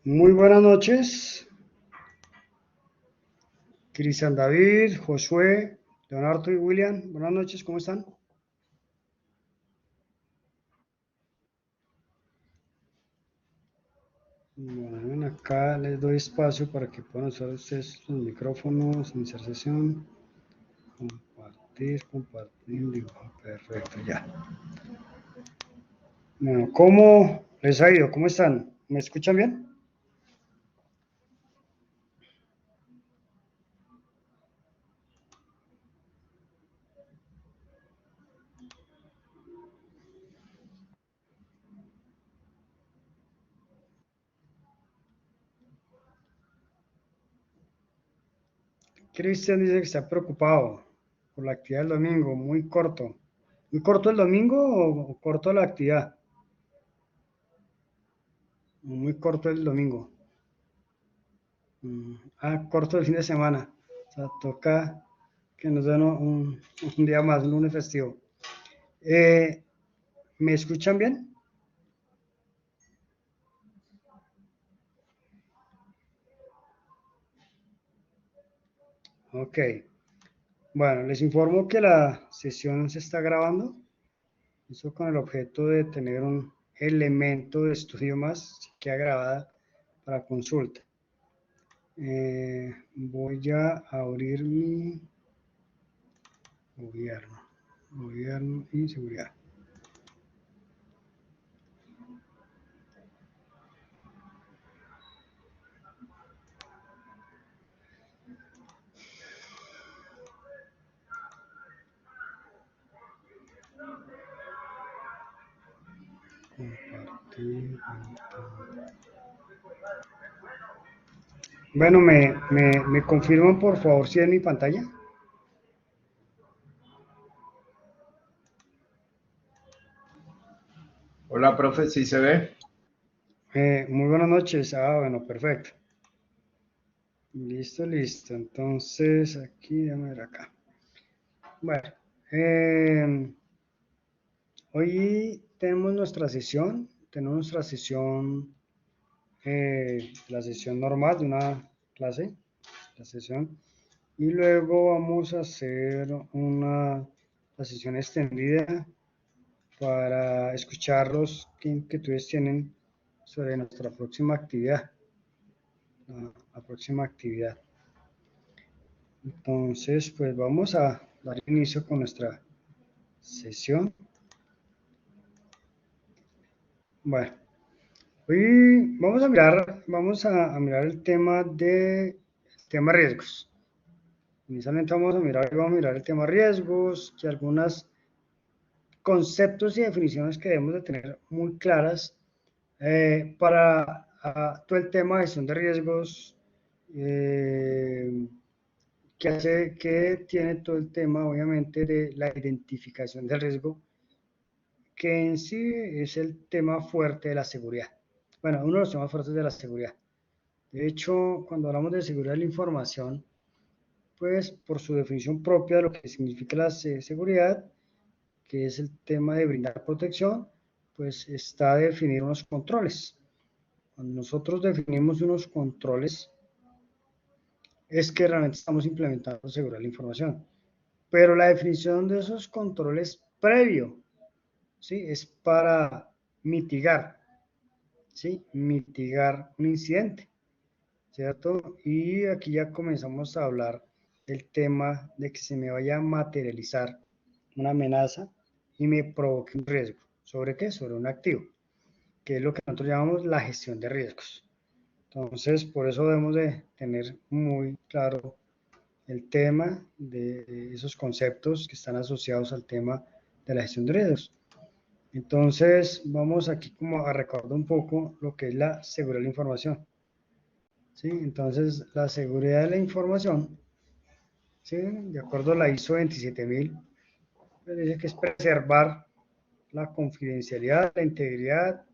Muy buenas noches, Cristian David, Josué, Leonardo y William. Buenas noches, ¿cómo están? Bueno, acá les doy espacio para que puedan usar ustedes los micrófonos, iniciar sesión, compartir, dibujo. Perfecto, ya. Bueno, ¿cómo les ha ido? ¿Cómo están? ¿Me escuchan bien? Cristian dice que está preocupado por la actividad del domingo, muy corto. ¿Muy corto el domingo o corto la actividad? Muy corto el domingo. Corto el fin de semana. O sea, toca que nos den un día más, un lunes festivo. Eh, ¿Me escuchan bien? Ok. Bueno, les informo que la sesión se está grabando. Eso con el objeto de tener un elemento de estudio más que queda grabada para consulta. Voy a abrir mi gobierno. Gobierno y seguridad. Compartir. Bueno, ¿me confirman por favor si es mi pantalla? Hola, profe, ¿sí se ve? Muy buenas noches. Bueno, perfecto. Listo, listo. Entonces, aquí, déjame ver acá. Bueno, eh, hoy tenemos nuestra sesión, la sesión normal de una clase, la sesión, y luego vamos a hacer la sesión extendida para escuchar los que inquietudes tienen sobre nuestra próxima actividad, la próxima actividad. Entonces, pues vamos a dar inicio con nuestra sesión. Bueno, hoy vamos a mirar el tema riesgos. Inicialmente vamos a mirar el tema riesgos, que algunos conceptos y definiciones que debemos de tener muy claras para todo el tema de gestión de riesgos, eh, que tiene todo el tema, obviamente, de la identificación del riesgo, que en sí es el tema fuerte de la seguridad. Bueno, uno de los temas fuertes de la seguridad. De hecho, cuando hablamos de seguridad de la información, pues por su definición propia de lo que significa la seguridad, que es el tema de brindar protección, pues está definir unos controles. Cuando nosotros definimos unos controles, es que realmente estamos implementando seguridad de la información. Pero la definición de esos controles previo, ¿sí? Es para mitigar, ¿sí? Mitigar un incidente, ¿cierto? Y aquí ya comenzamos a hablar del tema de que se me vaya a materializar una amenaza y me provoque un riesgo. ¿Sobre qué? Sobre un activo, que es lo que nosotros llamamos la gestión de riesgos. Entonces, por eso debemos de tener muy claro el tema de esos conceptos que están asociados al tema de la gestión de riesgos. Entonces, vamos aquí como a recordar un poco lo que es la seguridad de la información. ¿Sí? Entonces, la seguridad de la información, ¿sí? De acuerdo a la ISO 27000, pues dice que es preservar la confidencialidad, la integridad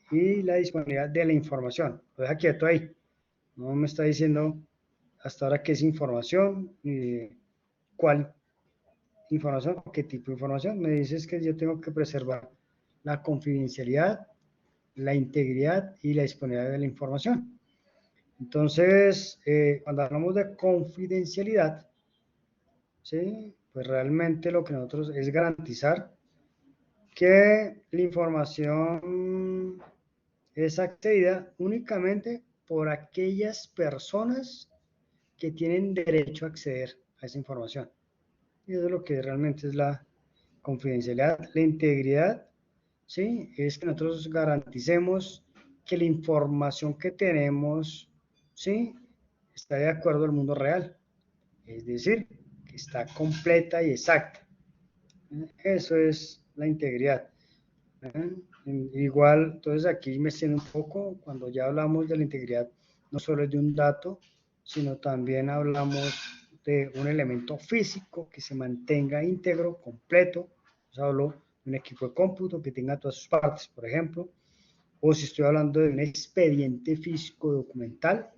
y la disponibilidad de la información. Lo deja quieto ahí. No me está diciendo hasta ahora qué es información y cuál información, qué tipo de información. Me dices que yo tengo que preservar la confidencialidad, la integridad y la disponibilidad de la información. Entonces, cuando hablamos de confidencialidad, ¿sí? Pues realmente lo que nosotros es garantizar que la información es accedida únicamente por aquellas personas que tienen derecho a acceder a esa información. Y eso es lo que realmente es la confidencialidad. La integridad, ¿sí? Es que nosotros garanticemos que la información que tenemos, ¿sí? Está de acuerdo al mundo real. Es decir, que está completa y exacta. Eso es la integridad. Igual, entonces aquí me extiendo un poco, cuando ya hablamos de la integridad, no solo es de un dato, sino también hablamos de un elemento físico que se mantenga íntegro, completo. Pues hablo de un equipo de cómputo que tenga todas sus partes, por ejemplo, o si estoy hablando de un expediente físico documental,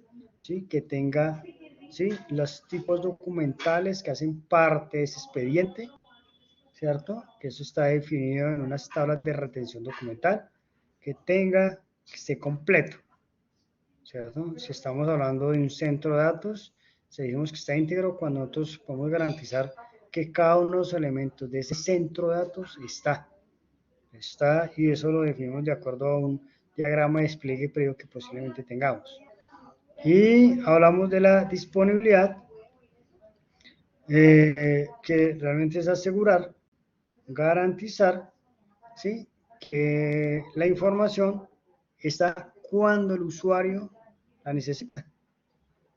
¿sí? Que tenga, ¿sí? Los tipos documentales que hacen parte de ese expediente, ¿cierto? Que eso está definido en unas tablas de retención documental, que tenga, que esté completo, ¿cierto? Si estamos hablando de un centro de datos, si decimos que está íntegro, cuando nosotros podemos garantizar que cada uno de los elementos de ese centro de datos está, y eso lo definimos de acuerdo a un diagrama de despliegue previo que posiblemente tengamos. Y hablamos de la disponibilidad, que realmente es asegurar, garantizar, ¿sí? Que la información está cuando el usuario la necesita,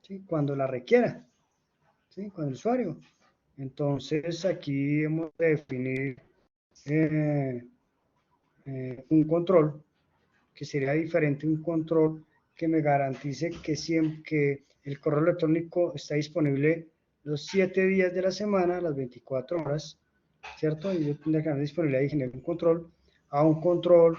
¿sí? Cuando la requiera, ¿sí? Cuando el usuario. Entonces aquí hemos de definir eh, un control que sería diferente, un control que me garantice que siempre que el correo electrónico está disponible los 7 días de la semana, las 24 horas, ¿cierto? Y yo tendría que tener disponibilidad y generar un control, a un control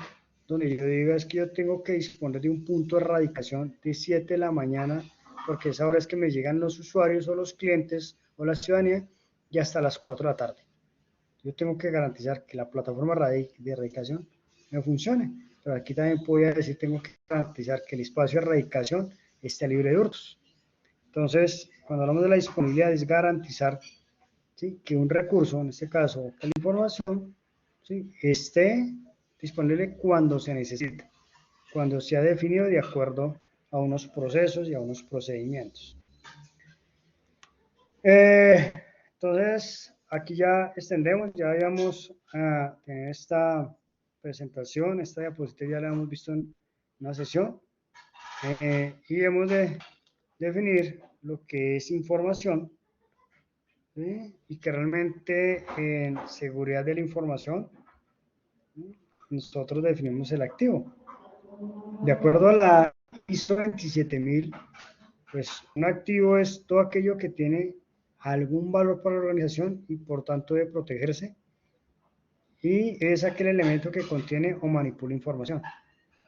donde yo diga es que yo tengo que disponer de un punto de erradicación de 7 de la mañana, porque esa hora es que me llegan los usuarios o los clientes o la ciudadanía, y hasta las 4 de la tarde. Yo tengo que garantizar que la plataforma de erradicación me funcione. Pero aquí también podría decir, tengo que garantizar que el espacio de erradicación esté libre de hurtos. Entonces, cuando hablamos de la disponibilidad, es garantizar, ¿sí? Que un recurso, en este caso la información, ¿sí? Esté disponible cuando se necesite, cuando sea definido de acuerdo a unos procesos y a unos procedimientos. Entonces, aquí ya extendemos, ya habíamos en esta presentación, esta diapositiva ya la hemos visto en una sesión, y hemos de definir lo que es información, ¿sí? Y que realmente en seguridad de la información, ¿sí? Nosotros definimos el activo. De acuerdo a la ISO 27000, pues un activo es todo aquello que tiene algún valor para la organización y por tanto debe protegerse, y es aquel elemento que contiene o manipula información.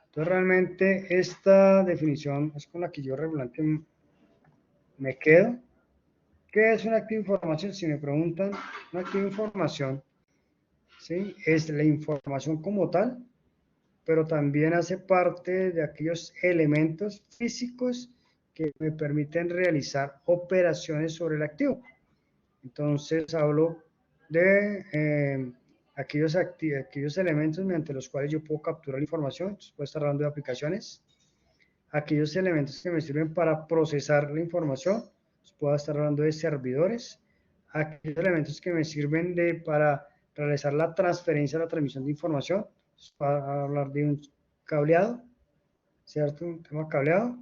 Entonces realmente esta definición es con la que yo regularmente me quedo. ¿Qué es un activo de información? Si me preguntan, un activo de información, ¿sí? Es la información como tal, pero también hace parte de aquellos elementos físicos que me permiten realizar operaciones sobre el activo. Entonces hablo de aquellos elementos mediante los cuales yo puedo capturar la información. Entonces, puedo estar hablando de aplicaciones, aquellos elementos que me sirven para procesar la información. Entonces, puedo estar hablando de servidores, aquellos elementos que me sirven para realizar la transferencia, la transmisión de información. Entonces, puedo hablar de un cableado, ¿cierto? Un tema cableado.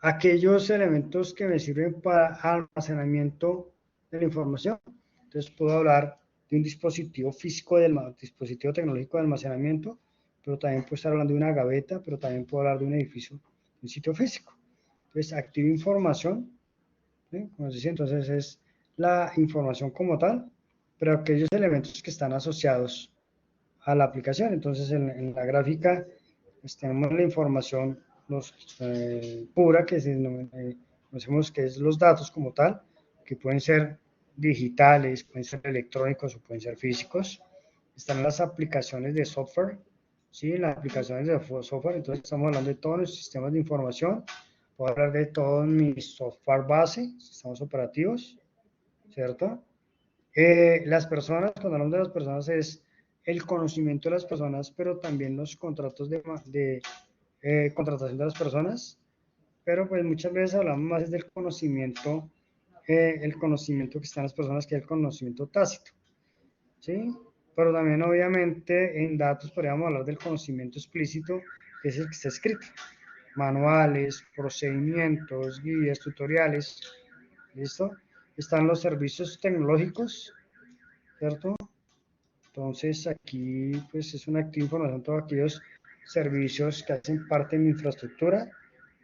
Aquellos elementos que me sirven para almacenamiento de la información. Entonces puedo hablar de un dispositivo físico, del dispositivo tecnológico de almacenamiento, pero también puedo estar hablando de una gaveta, pero también puedo hablar de un edificio, de un sitio físico. Entonces, activo información, ¿sí? Como decía, entonces es la información como tal, pero aquellos elementos que están asociados a la aplicación. Entonces, en la gráfica pues, tenemos la información pura, que conocemos que es los datos como tal, que pueden ser digitales, pueden ser electrónicos o pueden ser físicos. Están las aplicaciones de software, ¿sí? Las aplicaciones de software, entonces estamos hablando de todos los sistemas de información, puedo hablar de todos mis software base, sistemas operativos, ¿cierto? Las personas, cuando hablamos de las personas es el conocimiento de las personas, pero también los contratos de contratación de las personas, pero pues muchas veces hablamos más del conocimiento, el conocimiento que están las personas que el conocimiento tácito, ¿sí? Pero también obviamente en datos podríamos hablar del conocimiento explícito, que es el que está escrito, manuales, procedimientos, guías, tutoriales, ¿listo? Están los servicios tecnológicos, ¿cierto? Entonces aquí pues es una activa información todos aquellos servicios que hacen parte de mi infraestructura,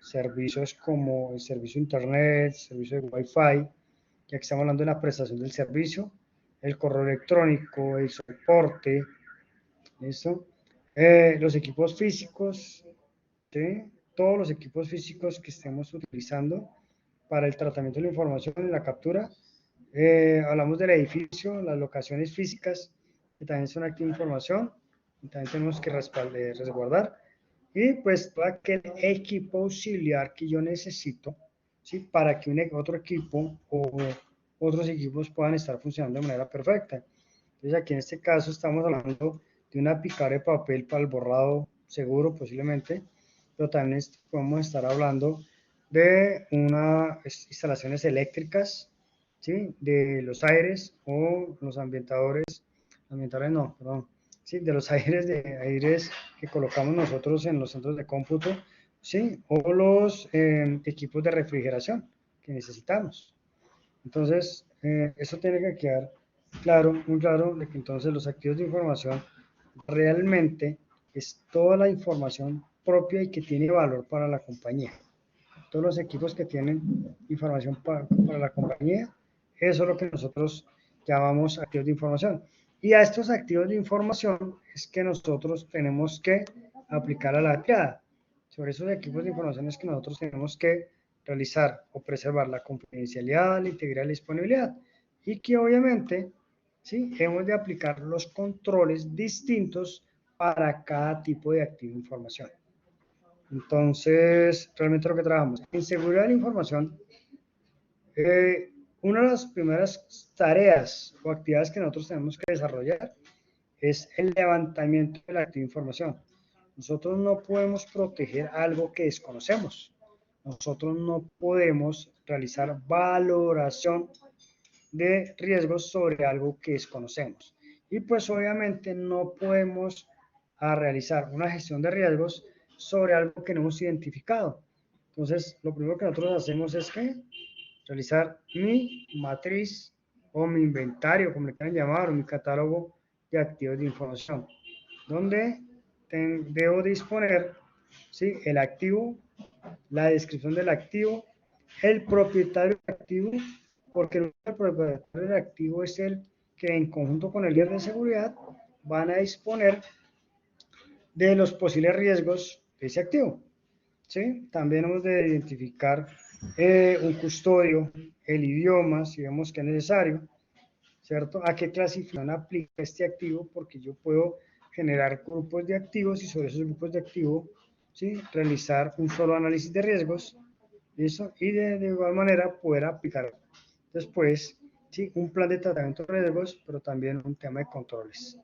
servicios como el servicio de internet, servicio de Wi-Fi, ya que estamos hablando de la prestación del servicio, el correo electrónico, el soporte, ¿listo? Los equipos físicos, ¿sí? Todos los equipos físicos que estemos utilizando para el tratamiento de la información y la captura. Hablamos del edificio, las locaciones físicas, que también son activa de información, y también tenemos que resguardar. Y pues todo aquel equipo auxiliar que yo necesito, ¿sí? Para que otro equipo o otros equipos puedan estar funcionando de manera perfecta. Entonces aquí en este caso estamos hablando de una picadora de papel para el borrado seguro posiblemente, pero también podemos estar hablando de unas instalaciones eléctricas, ¿sí? De los aires o los ambientadores no, perdón, ¿sí? De los aires que colocamos nosotros en los centros de cómputo, ¿sí? O los equipos de refrigeración que necesitamos. Entonces, eso tiene que quedar claro, muy claro, de que entonces los activos de información realmente es toda la información propia y que tiene valor para la compañía. Todos los equipos que tienen información para la compañía, eso es lo que nosotros llamamos activos de información. Y a estos activos de información es que nosotros tenemos que aplicar a la triada. Sobre esos equipos de información es que nosotros tenemos que realizar o preservar la confidencialidad, la integridad y la disponibilidad. Y que obviamente, ¿sí? Hemos de aplicar los controles distintos para cada tipo de activo de información. Entonces, realmente lo que trabajamos. En seguridad de la información, una de las primeras tareas o actividades que nosotros tenemos que desarrollar es el levantamiento de la activa información. Nosotros no podemos proteger algo que desconocemos. Nosotros no podemos realizar valoración de riesgos sobre algo que desconocemos. Y pues obviamente no podemos realizar una gestión de riesgos sobre algo que no hemos identificado. Entonces, lo primero que nosotros hacemos es que realizar mi matriz o mi inventario, como le quieran llamar, o mi catálogo de activos de información, donde debo disponer, ¿sí? El activo, la descripción del activo, el propietario del activo, porque el propietario del activo es el que en conjunto con el líder de seguridad van a disponer de los posibles riesgos de ese activo. ¿Sí? También hemos de identificar un custodio, el idioma, si vemos que es necesario, ¿cierto? ¿A qué clasificación aplica este activo? Porque yo puedo generar grupos de activos y sobre esos grupos de activos, ¿sí? Realizar un solo análisis de riesgos, ¿listo? Y de igual manera poder aplicar después, ¿sí? Un plan de tratamiento de riesgos, pero también un tema de controles.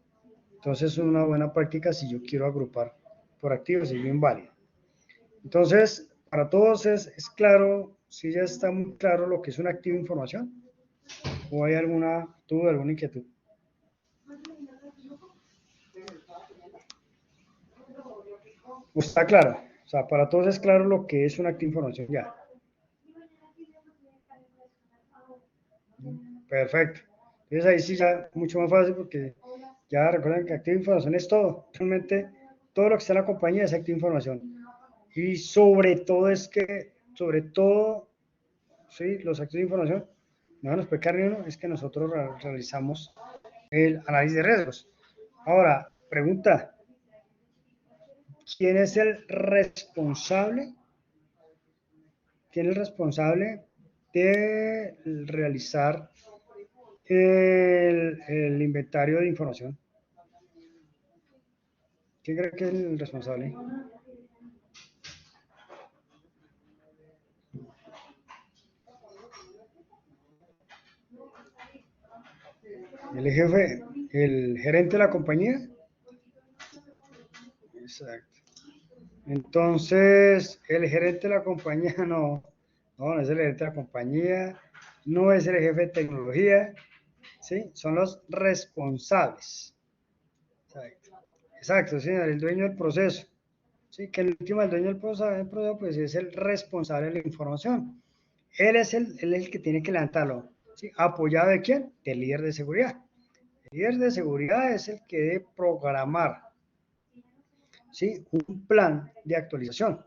Entonces es una buena práctica si yo quiero agrupar por activos y bien válido. Entonces, para todos es claro, si ya está muy claro lo que es un activo de información, o hay alguna duda, alguna inquietud. ¿O está claro? O sea, para todos es claro lo que es un activo de información ya. Perfecto. Entonces ahí sí ya mucho más fácil porque ya recuerden que activo de información es todo. Realmente todo lo que está en la compañía es activo de información. Y sobre todo es que, sobre todo, sí, los activos de información, no nos puede quedar ni uno, es que nosotros realizamos el análisis de riesgos. Ahora, pregunta, ¿quién es el responsable? ¿Quién es el responsable de realizar el inventario de información? ¿Quién cree que es el responsable? El jefe, el gerente de la compañía. Exacto. Entonces, el gerente de la compañía no es el gerente de la compañía, no es el jefe de tecnología, ¿sí? Son los responsables. Exacto, exacto, sí, el dueño del proceso. Sí, que el último, el dueño del proceso, pues es el responsable de la información. Él es el que tiene que levantarlo. ¿Sí? ¿Apoyado de quién? Del líder de seguridad. El líder de seguridad es el que debe programar, ¿sí? Un plan de actualización,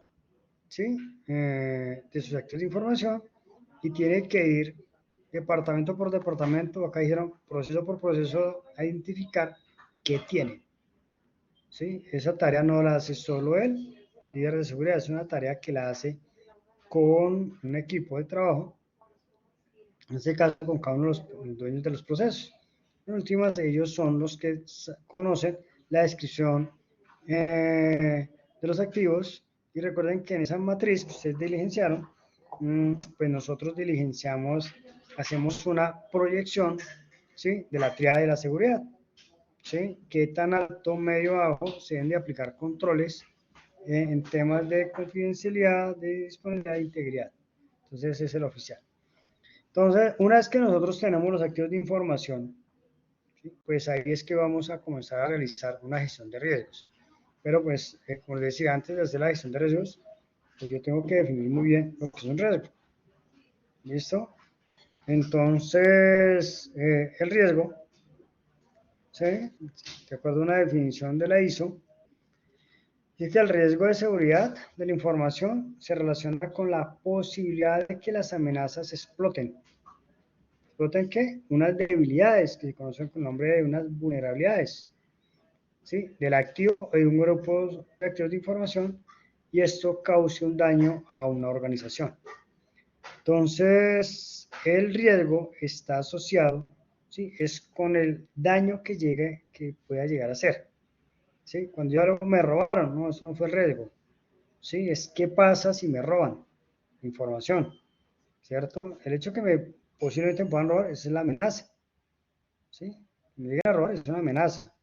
¿sí? De sus activos de información y tiene que ir departamento por departamento, acá dijeron proceso por proceso, a identificar qué tiene. ¿Sí? Esa tarea no la hace solo él, líder de seguridad, es una tarea que la hace con un equipo de trabajo, en este caso con cada uno de los dueños de los procesos. En últimas, ellos son los que conocen la descripción de los activos y recuerden que en esa matriz que ustedes diligenciaron, pues nosotros diligenciamos, hacemos una proyección, ¿sí? De la triada de la seguridad. ¿Sí? ¿Qué tan alto, medio, bajo se deben de aplicar controles en temas de confidencialidad, de disponibilidad e integridad? Entonces, ese es el oficial. Entonces, una vez que nosotros tenemos los activos de información, ¿sí? Pues ahí es que vamos a comenzar a realizar una gestión de riesgos. Pero pues, como les decía, antes de hacer la gestión de riesgos, pues yo tengo que definir muy bien lo que es un riesgo. ¿Listo? Entonces, el riesgo, ¿sí? De acuerdo a una definición de la ISO, dice que el riesgo de seguridad de la información se relaciona con la posibilidad de que las amenazas exploten. ¿Exploten qué? Unas debilidades que se conocen con el nombre de unas vulnerabilidades, ¿sí? Del activo o de un grupo de activos de información y esto cause un daño a una organización. Entonces, el riesgo está asociado, ¿sí? Es con el daño que pueda llegar a ser. ¿Sí? Cuando yo me robaron, no, eso no fue el riesgo. ¿Sí? Es qué pasa si me roban información, ¿cierto? El hecho que posiblemente me puedan robar, esa es la amenaza, ¿sí? Que me lleguen a robar es una amenaza,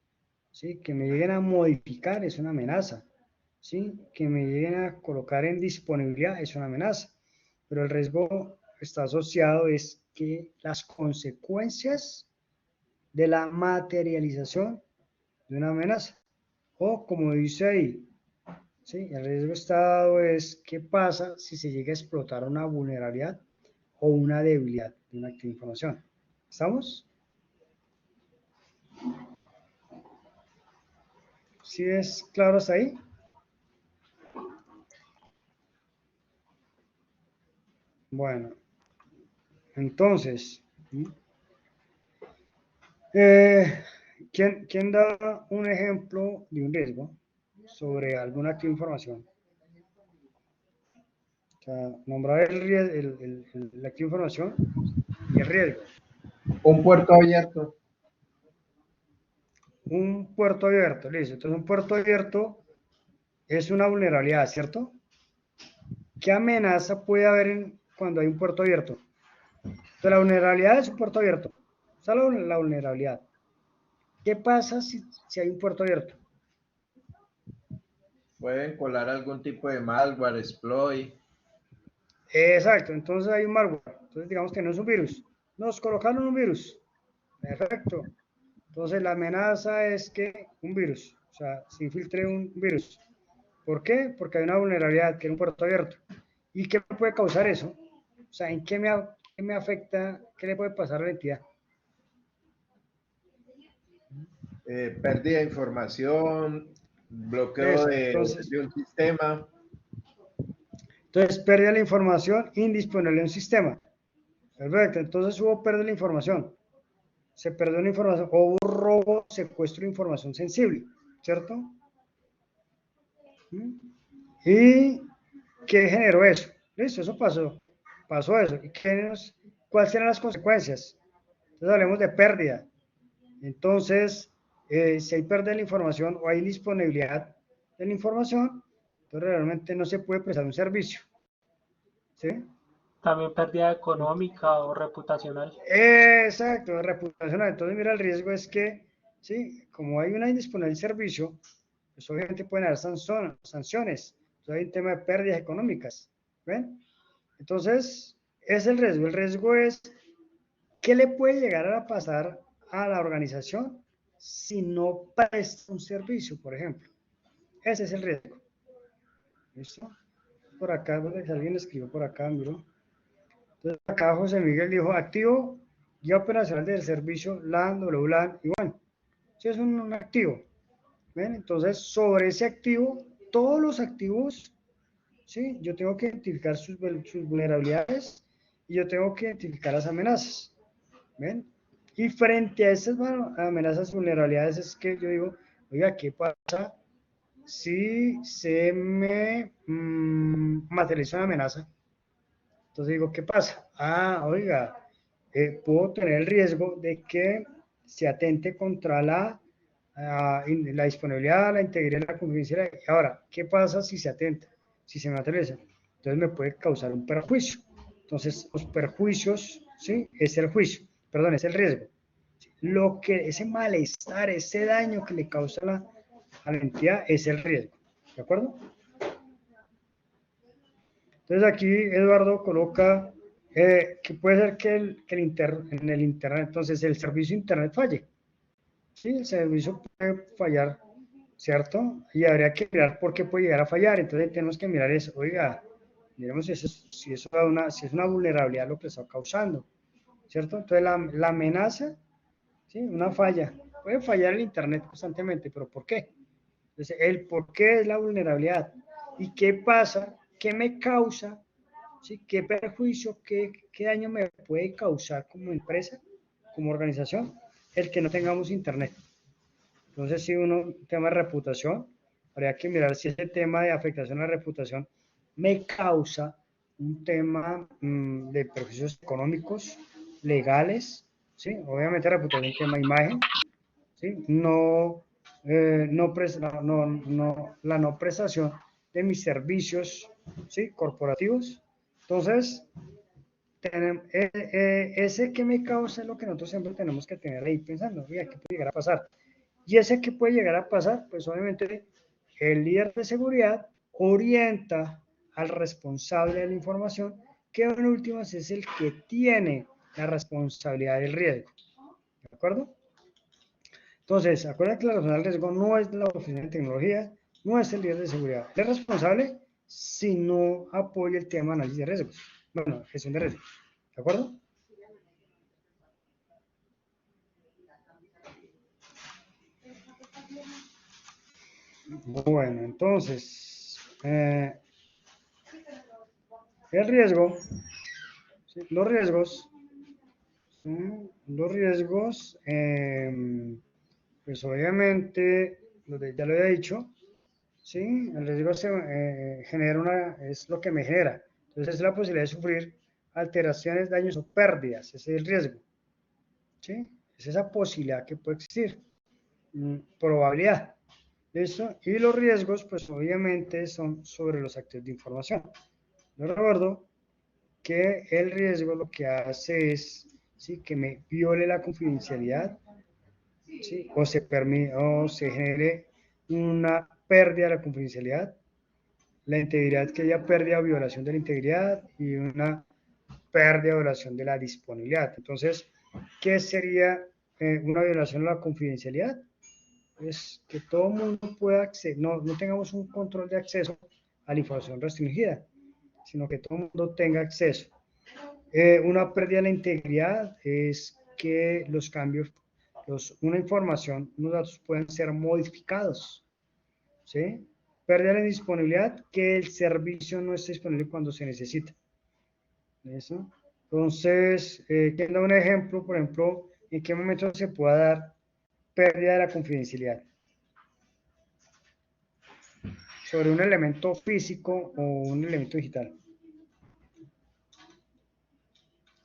¿sí? Que me lleguen a modificar es una amenaza, ¿sí? Que me lleguen a colocar en disponibilidad es una amenaza, pero el riesgo está asociado es que las consecuencias de la materialización de una amenaza, o como dice ahí, ¿sí? El riesgo estado es qué pasa si se llega a explotar una vulnerabilidad o una debilidad de una activa información. ¿Estamos? ¿Sí es claro hasta ahí? Bueno, entonces, ¿quién da un ejemplo de un riesgo sobre alguna activa información? O sea, nombrar la activa información y el riesgo. Un puerto abierto. Un puerto abierto, listo. Entonces, un puerto abierto es una vulnerabilidad, ¿cierto? ¿Qué amenaza puede haber cuando hay un puerto abierto? Entonces, la vulnerabilidad es un puerto abierto. Solo la vulnerabilidad. ¿Qué pasa si hay un puerto abierto? Pueden colar algún tipo de malware, exploit. Exacto, entonces hay un malware. Entonces, digamos que no es un virus. Nos colocaron un virus. Perfecto. Entonces, la amenaza es que un virus, o sea, se infiltre un virus. ¿Por qué? Porque hay una vulnerabilidad que es un puerto abierto. ¿Y qué puede causar eso? O sea, ¿en qué me afecta? ¿Qué le puede pasar a la entidad? Pérdida de información, bloqueo Exacto. Entonces, de un sistema. pérdida de la información, indisponible en un sistema. Perfecto. Entonces hubo pérdida de la información. Se perdió la información. O hubo robo, secuestro de información sensible. ¿Cierto? ¿Y qué generó eso? Listo, eso pasó. Pasó eso. ¿Y cuáles eran las consecuencias? Entonces hablemos de pérdida. Entonces, Si hay pérdida de la información o hay disponibilidad de la información, entonces realmente no se puede prestar un servicio. ¿Sí? También pérdida económica o reputacional. Exacto, reputacional. Entonces, mira, el riesgo es que, sí, como hay una indisponibilidad del servicio, pues obviamente pueden haber sanciones. Entonces, hay un tema de pérdidas económicas. ¿Ven? Entonces, es el riesgo. El riesgo es qué le puede llegar a pasar a la organización si no presta un servicio, por ejemplo. Ese es el riesgo. ¿Listo? Por acá, alguien escribió por acá, miro. Entonces, acá José Miguel dijo, activo, guía operacional del servicio LAN, WLAN, y bueno, sí es un activo. ¿Ven? Entonces, sobre ese activo, todos los activos, ¿sí? Yo tengo que identificar sus vulnerabilidades y yo tengo que identificar las amenazas. ¿Ven? Y frente a esas amenazas, vulnerabilidades, es que yo digo, oiga, ¿qué pasa si se me materializa una amenaza? Entonces digo, ¿qué pasa? Oiga, puedo tener el riesgo de que se atente contra la disponibilidad, la integridad y la confidencialidad. Ahora, ¿qué pasa si se atenta? Si se materializa. Entonces me puede causar un perjuicio. Entonces, los perjuicios, ¿sí? Es el juicio, perdón, es el riesgo. Lo que, ese malestar, ese daño que le causa a la entidad es el riesgo. ¿De acuerdo? Entonces aquí Eduardo coloca que puede ser que, en el Internet, entonces el servicio Internet falle. Sí, el servicio puede fallar, ¿cierto? Y habría que mirar por qué puede llegar a fallar. Entonces tenemos que mirar eso. Oiga, miremos si es una vulnerabilidad lo que está causando, ¿cierto? Entonces la amenaza, ¿sí? Una falla. Puede fallar el Internet constantemente, pero ¿por qué? Entonces, el por qué es la vulnerabilidad. ¿Y qué pasa? ¿Qué me causa? ¿Sí? ¿Qué perjuicio, qué daño me puede causar como empresa, como organización, el que no tengamos Internet? Entonces, si uno, tema de reputación, habría que mirar si ese tema de afectación a la reputación me causa un tema de perjuicios económicos, legales, ¿sí? Obviamente reputación, tema imagen, ¿sí? La no prestación de mis servicios, ¿sí? Corporativos. Entonces, ese que me causa es lo que nosotros siempre tenemos que tener ahí pensando, mira, ¿qué puede llegar a pasar? Y ese que puede llegar a pasar, pues obviamente el líder de seguridad orienta al responsable de la información, que en últimas es el que tiene la responsabilidad del riesgo. ¿De acuerdo? Entonces, acuérdense que la responsable del riesgo no es la oficina de tecnología, no es el líder de seguridad. Es responsable si no apoya el tema de análisis de riesgos. Bueno, gestión de riesgos. ¿De acuerdo? Bueno, entonces, el riesgo, ¿sí? Los riesgos, pues obviamente, ya lo había dicho, ¿sí? El riesgo es lo que me genera. Entonces es la posibilidad de sufrir alteraciones, daños o pérdidas, ese es el riesgo, ¿sí? Es esa posibilidad que puede existir, probabilidad. ¿Listo? Y los riesgos, pues obviamente son sobre los activos de información. Yo recuerdo que el riesgo lo que hace es, ¿sí? Que me viole la confidencialidad, ¿sí? O se genere una pérdida de la confidencialidad, la integridad, que haya pérdida o violación de la integridad y una pérdida o violación de la disponibilidad. Entonces, ¿qué sería una violación de la confidencialidad? Es que todo el mundo pueda acceder, no tengamos un control de acceso a la información restringida, sino que todo el mundo tenga acceso. Una pérdida de la integridad es que los cambios, una información, unos datos pueden ser modificados, ¿sí? Pérdida de la disponibilidad, que el servicio no esté disponible cuando se necesita. ¿Eso? Entonces, ¿quién da un ejemplo? Por ejemplo, ¿en qué momento se puede dar pérdida de la confidencialidad? Sobre un elemento físico o un elemento digital.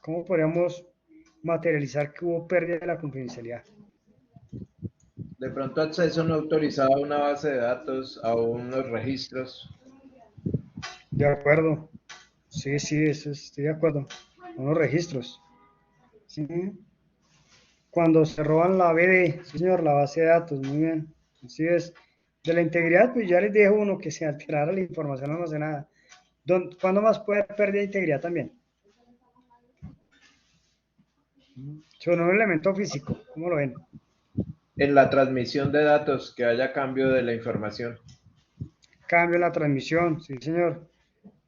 ¿Cómo podríamos materializar que hubo pérdida de la confidencialidad? De pronto acceso no autorizado a una base de datos, a unos registros. De acuerdo. Sí, sí, eso estoy de acuerdo. Unos registros. Sí. Cuando se roban la BD, sí, señor, la base de datos, muy bien. Así es. De la integridad, pues ya les dejo uno que se alterara la información almacenada. ¿Cuándo más puede haber pérdida de integridad también? Sobre un elemento físico, ¿cómo lo ven? En la transmisión de datos, que haya cambio de la información. Cambio en la transmisión, sí, señor.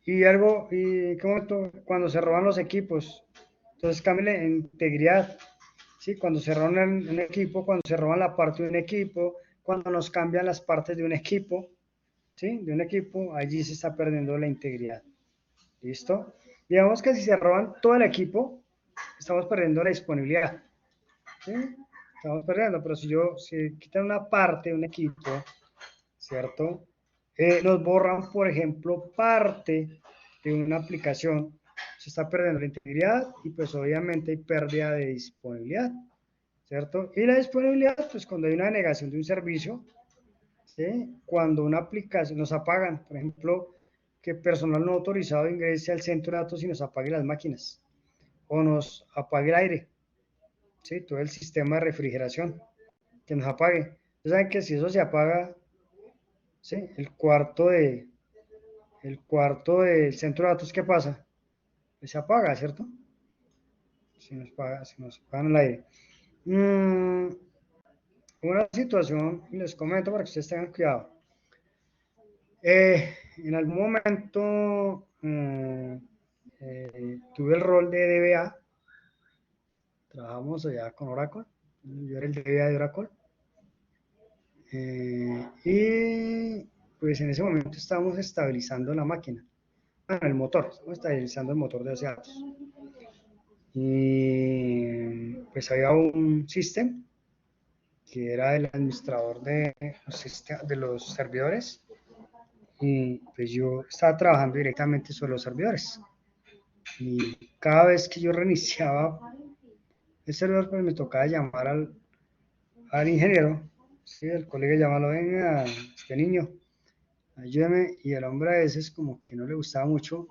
Y algo, y cuando se roban los equipos, entonces cambia la integridad, ¿sí? Cuando se roban un equipo, cuando se roban la parte de un equipo, cuando nos cambian las partes de un equipo, ¿sí? De un equipo, allí se está perdiendo la integridad. ¿Listo? Digamos que si se roban todo el equipo, estamos perdiendo la disponibilidad, ¿sí? Estamos perdiendo, pero si quitan una parte de un equipo, ¿cierto? Nos borran, por ejemplo, parte de una aplicación, se está perdiendo la integridad y pues obviamente hay pérdida de disponibilidad, ¿cierto? Y la disponibilidad, pues cuando hay una denegación de un servicio, ¿sí? Cuando una aplicación nos apagan, por ejemplo, que personal no autorizado ingrese al centro de datos y nos apague las máquinas o nos apague el aire, ¿sí? Todo el sistema de refrigeración que nos apague. Ustedes saben que si eso se apaga, ¿sí? El cuarto del centro de datos, ¿qué pasa? Pues se apaga, ¿cierto? Si nos apagan el aire. Una situación, y les comento para que ustedes tengan cuidado. En algún momento tuve el rol de DBA, trabajamos allá con Oracle, yo era el DBA de Oracle, y pues en ese momento estábamos estabilizando la máquina, el motor, estamos estabilizando el motor de base de datos. Y pues había un sistema que era el administrador de los servidores y pues yo estaba trabajando directamente sobre los servidores y cada vez que yo reiniciaba el servidor pues me tocaba llamar al ingeniero, ¿sí? El colega llamarlo, venga, este niño, ayúdame, y el hombre a veces como que no le gustaba mucho,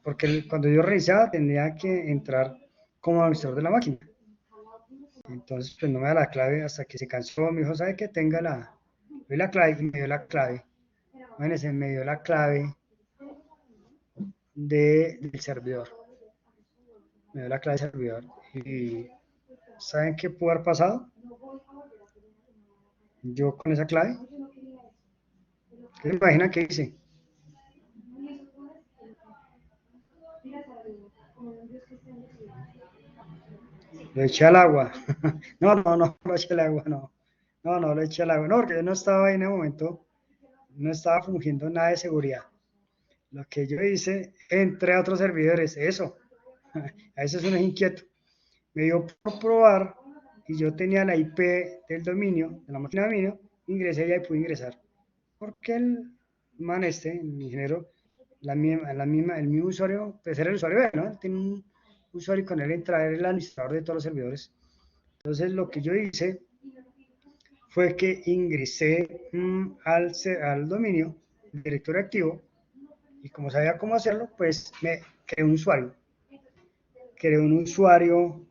porque cuando yo reiniciaba tenía que entrar como administrador de la máquina. Entonces, pues no me da la clave hasta que se cansó. Me dijo, ¿sabe qué? Doy la clave y me dio la clave. Imagínense, me dio la clave del servidor. Me dio la clave del servidor. Y ¿saben qué pudo haber pasado? Yo con esa clave, ¿qué se imaginan que hice? Lo eché al agua. No, no, no, lo eché al agua, no. No, no, lo eché al agua. No, porque yo no estaba ahí en el momento, no estaba fungiendo nada de seguridad. Lo que yo hice, entré a otros servidores, eso. A veces uno es inquieto. Me dio por probar y yo tenía la IP del dominio, de la máquina de dominio, ingresé y ahí pude ingresar. Porque el man el ingeniero, el mismo usuario, pues era el usuario de él, ¿no? Él tiene un usuario y con él entra, era el administrador de todos los servidores. Entonces lo que yo hice fue que ingresé al dominio, el directorio activo, y como sabía cómo hacerlo, pues me creé un usuario. Creé un usuario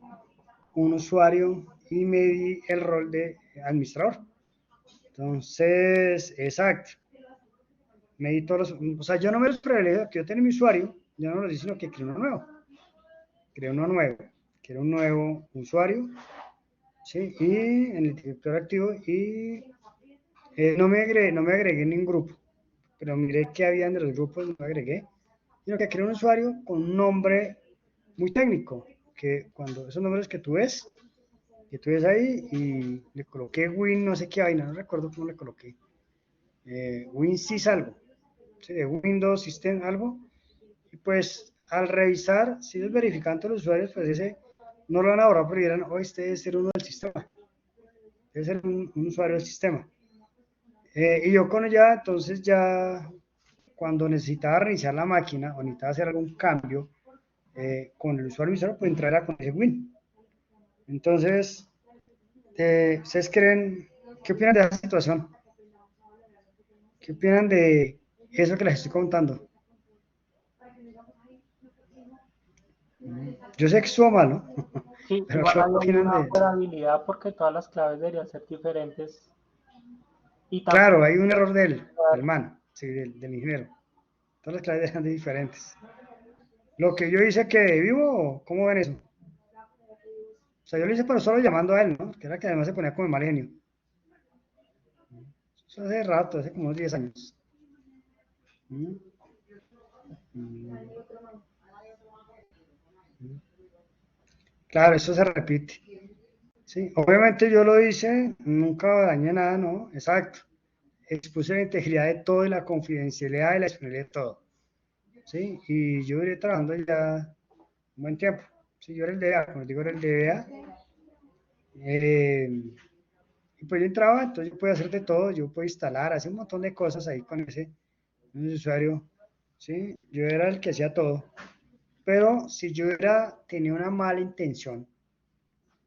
y me di el rol de administrador. Entonces, exacto. Me di todos o sea, yo no me los privilegio que yo tenía mi usuario, yo no lo dije, sino que creé uno nuevo. Creé un nuevo usuario, ¿sí? Y en el directorio activo y no me agregué en ningún grupo, pero miré qué habían de los grupos, no me agregué, sino que creé un usuario con un nombre muy técnico, que cuando esos nombres que tú ves ahí y le coloqué Win, no sé qué vaina, no recuerdo cómo le coloqué. WinSys algo, ¿sí? De Windows System algo. Y pues al revisar, si ellos verifican todos los usuarios, pues ese no lo van a borrar, pero dirán, oh, este debe ser uno del sistema, debe ser un usuario del sistema. Y yo con ella, entonces ya cuando necesitaba reiniciar la máquina o necesitaba hacer algún cambio con el usuario, pues entrar con ese Win. Entonces, ¿Ustedes creen, qué opinan de esa situación? ¿Qué opinan de eso que les estoy contando? Yo sé que estuvo mal, ¿no? Sí, Pero igual ¿qué hay opinan una de...? vulnerabilidad porque todas las claves deberían ser diferentes y tampoco Claro, hay un error del man, sí, del ingeniero. Todas las claves dejan de diferentes. Lo que yo hice que vivo, ¿cómo ven eso? O sea, yo lo hice pero solo llamando a él, ¿no? Que era que además se ponía como de mal genio. Eso hace rato, hace como unos 10 años. Mm, mm, mm. Claro, eso se repite. Sí, obviamente yo lo hice, nunca dañé nada, ¿no? Exacto. Expuse la integridad de todo y la confidencialidad y la disponibilidad de todo. ¿Sí? Y yo iré trabajando ya un buen tiempo. Sí, yo era el DBA, como les digo, era el DBA. Y pues yo entraba, entonces yo podía hacer de todo, yo podía instalar, hacer un montón de cosas ahí con ese usuario. ¿Sí? Yo era el que hacía todo. Pero si yo tenía una mala intención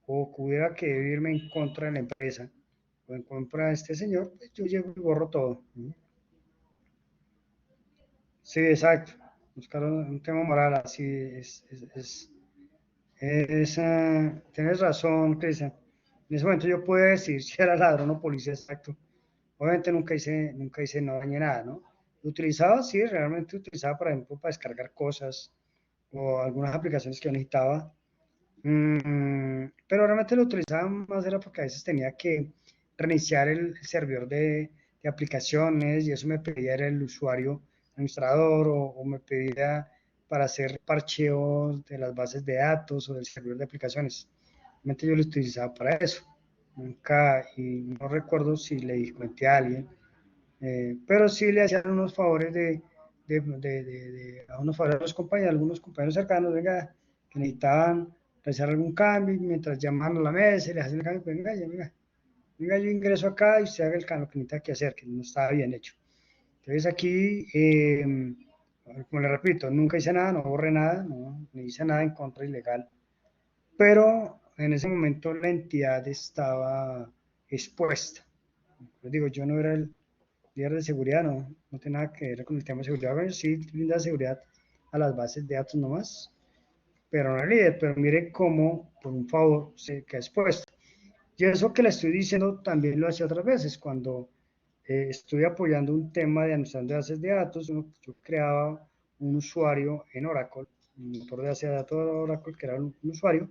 o que hubiera que irme en contra de la empresa o en contra de este señor, pues yo llego y borro todo. Sí, exacto. Buscar un tema moral así tienes razón, Cristian. En ese momento yo puedo decir si era ladrón o policía, exacto. Obviamente nunca hice, no dañé nada, ¿no? Lo utilizaba, sí, realmente utilizaba, por ejemplo, para descargar cosas o algunas aplicaciones que yo necesitaba. Pero realmente lo utilizaba más era porque a veces tenía que reiniciar el servidor de aplicaciones y eso me pedía era el usuario administrador o me pedía para hacer parcheos de las bases de datos o del servidor de aplicaciones. Realmente yo lo utilizaba para eso. Nunca, y no recuerdo si le comenté a alguien, pero sí le hacían unos favores a unos favores a los compañeros, algunos compañeros cercanos, venga, que necesitaban realizar algún cambio, mientras llamaban a la mesa y les hacían el cambio, pues, venga, yo ingreso acá y usted haga el cambio que necesita que hacer, que no estaba bien hecho. Entonces aquí, como le repito, nunca hice nada, no borré nada, no hice nada en contra ilegal, pero en ese momento la entidad estaba expuesta. Les digo, yo no era el líder de seguridad, no tiene nada que ver con el tema de seguridad. Bueno, sí, brinda seguridad a las bases de datos nomás, pero no es líder. Pero mire cómo, por un favor, se queda expuesto. Y eso que le estoy diciendo también lo hacía otras veces. Cuando estuve apoyando un tema de administración de bases de datos, yo creaba un usuario en Oracle, un motor de base de datos de Oracle, que era un usuario,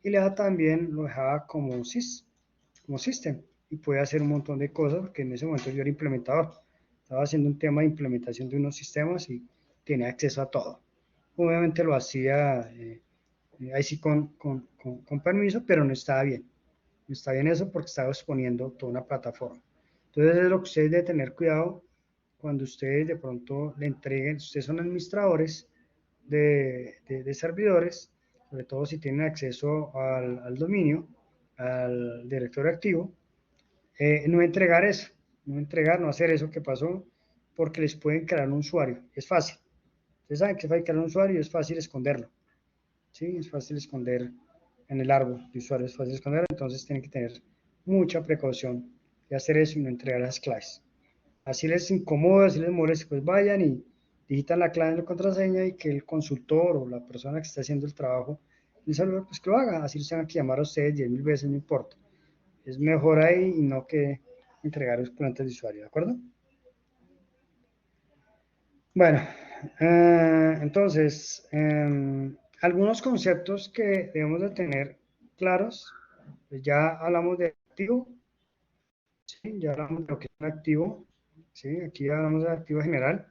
y también lo dejaba como system y podía hacer un montón de cosas porque en ese momento yo era implementador. Estaba haciendo un tema de implementación de unos sistemas y tenía acceso a todo. Obviamente lo hacía ahí sí con permiso, pero no estaba bien. No está bien eso porque estaba exponiendo toda una plataforma. Entonces es lo que ustedes deben tener cuidado cuando ustedes de pronto le entreguen, ustedes son administradores de servidores, sobre todo si tienen acceso al dominio, al directorio activo, no entregar eso, no hacer eso que pasó, porque les pueden crear un usuario. Es fácil. Ustedes saben que es fácil crear un usuario y es fácil esconderlo. ¿Sí? Es fácil esconder en el árbol de usuario, es fácil esconderlo, entonces tienen que tener mucha precaución de hacer eso y no entregar las claves. Así les incomoda, así les molesta, pues vayan y digitan la clave en la contraseña y que el consultor o la persona que está haciendo el trabajo les salude, pues que lo haga, así les tengan que llamar a ustedes 10.000 veces, no importa. Es mejor ahí y no que entregar los cuentas de usuario, ¿de acuerdo? Bueno, entonces, algunos conceptos que debemos de tener claros, pues ya hablamos de activo, ¿sí? Ya hablamos de lo que es un activo, ¿sí? Aquí hablamos de activo general,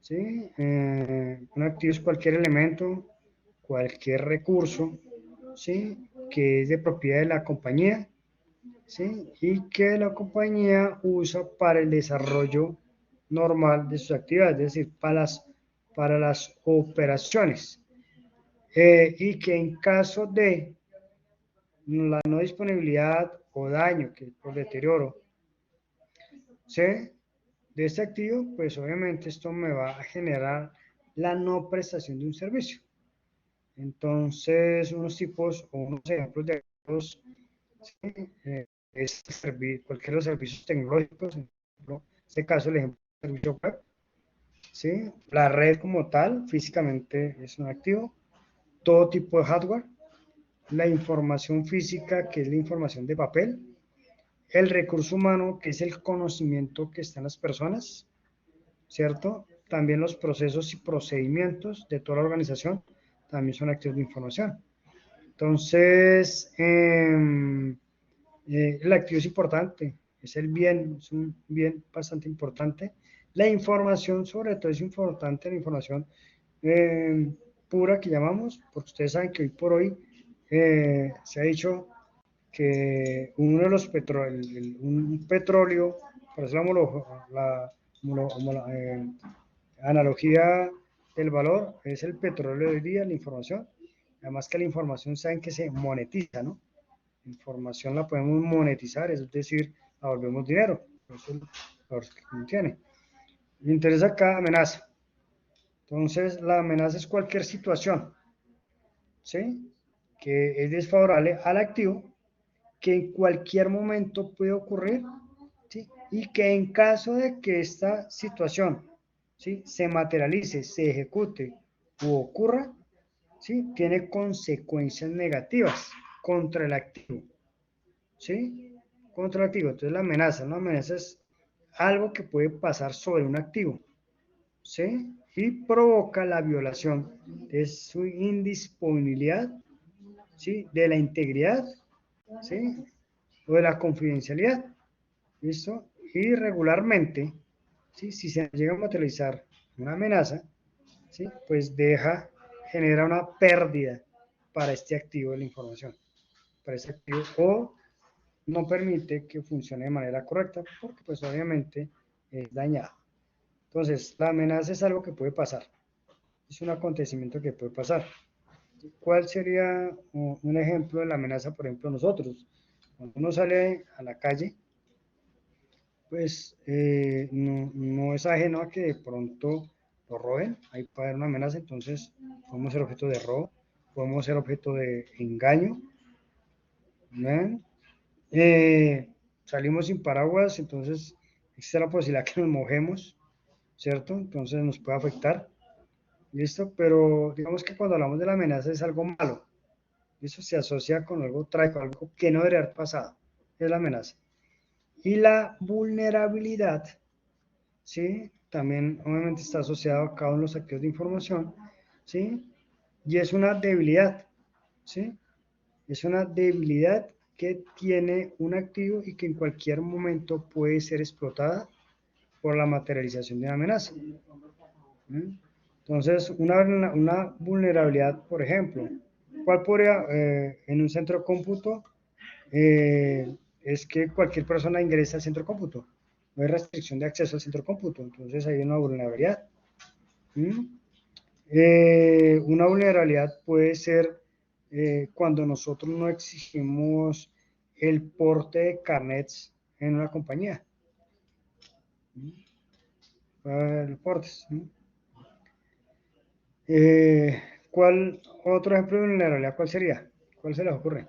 ¿sí? Un activo es cualquier elemento, cualquier recurso, ¿sí? Que es de propiedad de la compañía, ¿sí? Y que la compañía usa para el desarrollo normal de sus actividades, es decir, para las operaciones. Y que en caso de la no disponibilidad o daño, que por deterioro, ¿sí? De este activo, pues obviamente esto me va a generar la no prestación de un servicio. Entonces, unos tipos o unos ejemplos de activos ¿sí? Cualquiera de los servicios tecnológicos, en este caso el ejemplo del servicio web, ¿sí? La red como tal, físicamente es un activo, todo tipo de hardware, la información física, que es la información de papel, el recurso humano, que es el conocimiento que está en las personas, ¿cierto? También los procesos y procedimientos de toda la organización también son activos de información. Entonces, el activo es importante, es el bien, es un bien bastante importante. La información, sobre todo, es importante, la información pura que llamamos, porque ustedes saben que hoy por hoy se ha dicho que uno de los un petróleo, por eso la analogía del valor es el petróleo de hoy día, la información. Además que la información saben que se monetiza, ¿no? La información la podemos monetizar, es decir, la volvemos dinero. Eso es lo que tiene. Me interesa acá amenaza. Entonces, la amenaza es cualquier situación, ¿sí? Que es desfavorable al activo, que en cualquier momento puede ocurrir, ¿sí? Y que en caso de que esta situación, ¿sí?, se materialice, se ejecute o ocurra, ¿sí?, tiene consecuencias negativas contra el activo, ¿sí? Contra el activo. Entonces la amenaza es algo que puede pasar sobre un activo, ¿sí? Y provoca la violación de su indisponibilidad, ¿sí?, de la integridad, ¿sí?, o de la confidencialidad, ¿listo? Y regularmente, ¿sí?, si se llega a materializar una amenaza, ¿sí?, pues genera una pérdida para este activo de la información, para este activo, o no permite que funcione de manera correcta, porque pues obviamente es dañado. Entonces, la amenaza es algo que puede pasar, es un acontecimiento que puede pasar. ¿Cuál sería un ejemplo de la amenaza, por ejemplo, nosotros? Cuando uno sale a la calle, pues no es ajeno a que de pronto lo roben, ahí puede haber una amenaza, entonces podemos ser objeto de robo, podemos ser objeto de engaño, ¿no? Salimos sin paraguas, entonces existe la posibilidad que nos mojemos, ¿cierto? Entonces nos puede afectar, ¿listo? Pero digamos que cuando hablamos de la amenaza es algo malo, eso se asocia con algo trágico, algo que no debería haber pasado, es la amenaza. Y la vulnerabilidad, ¿sí?, también obviamente está asociado a cada uno de los activos de información, ¿sí? Y es una debilidad, ¿sí? Es una debilidad que tiene un activo y que en cualquier momento puede ser explotada por la materialización de una amenaza. Entonces, una vulnerabilidad, por ejemplo, ¿cuál podría, en un centro de cómputo, es que cualquier persona ingresa al centro de cómputo? No hay restricción de acceso al centro de cómputo, entonces hay una vulnerabilidad. Una vulnerabilidad puede ser cuando nosotros no exigimos el porte de carnets en una compañía. Portes. ¿Cuál otro ejemplo de vulnerabilidad? ¿Cuál sería? ¿Cuál se les ocurre?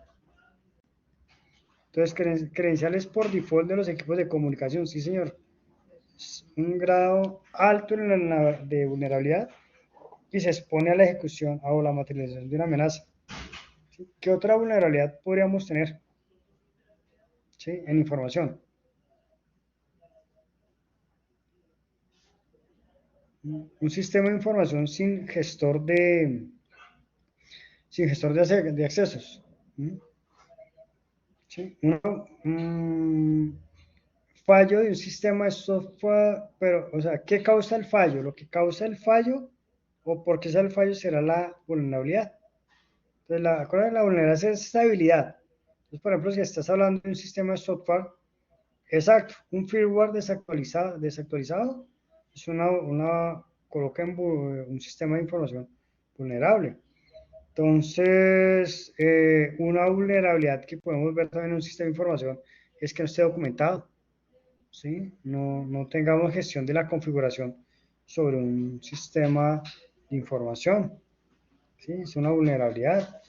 Entonces, credenciales por default de los equipos de comunicación, sí señor. Es un grado alto de vulnerabilidad y se expone a la ejecución o la materialización de una amenaza. ¿Sí? ¿Qué otra vulnerabilidad podríamos tener? ¿Sí? En información. Un sistema de información sin gestor de accesos. ¿Sí? Un fallo de un sistema de software, pero, o sea, ¿qué causa el fallo? Lo que causa el fallo o por qué sea el fallo será la vulnerabilidad. Entonces, la vulnerabilidad es estabilidad. Entonces, por ejemplo, si estás hablando de un sistema de software, exacto, un firmware desactualizado es coloca en un sistema de información vulnerable. Entonces, una vulnerabilidad que podemos ver también en un sistema de información es que no esté documentado, ¿sí? No tengamos gestión de la configuración sobre un sistema de información, ¿sí? Es una vulnerabilidad.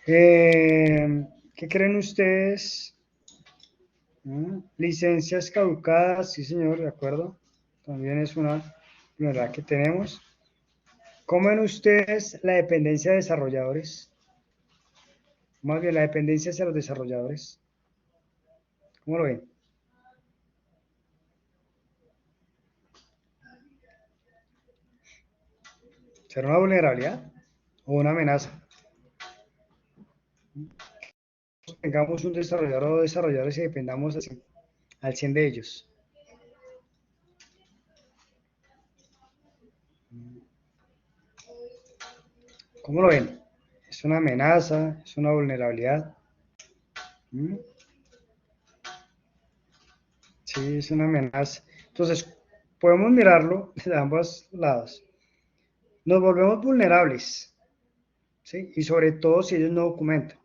¿Qué ¿Qué creen ustedes? Licencias caducadas, sí señor, de acuerdo. También es una verdad que tenemos. ¿Cómo ven ustedes la dependencia de desarrolladores? Más bien la dependencia hacia los desarrolladores. ¿Cómo lo ven? ¿Será una vulnerabilidad o una amenaza? Tengamos un desarrollador o desarrolladores y dependamos al 100 de ellos. ¿Cómo lo ven? ¿Es una amenaza? ¿Es una vulnerabilidad? Sí, es una amenaza. Entonces, podemos mirarlo de ambos lados. Nos volvemos vulnerables, ¿sí? Y sobre todo si ellos no documentan.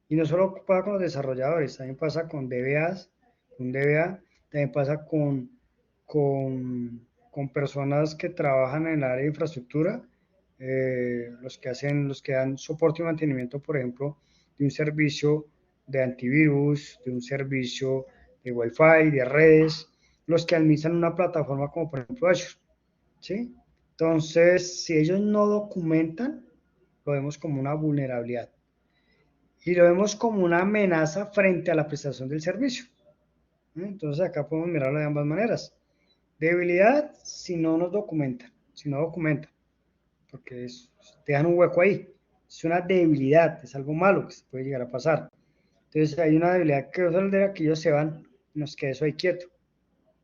Y no solo pasa con los desarrolladores, también pasa con DBAs, con DBA, también pasa con personas que trabajan en el área de infraestructura, los que dan soporte y mantenimiento, por ejemplo, de un servicio de antivirus, de un servicio de Wi-Fi, de redes, los que administran una plataforma como por ejemplo Azure, ¿sí? Entonces, si ellos no documentan, lo vemos como una vulnerabilidad y lo vemos como una amenaza frente a la prestación del servicio. Entonces acá podemos mirarlo de ambas maneras. Debilidad si no nos documentan, si no documentan, porque dejan un hueco ahí. Es una debilidad, es algo malo que se puede llegar a pasar. Entonces hay una debilidad que es de la que ellos se van y nos queda eso ahí quieto.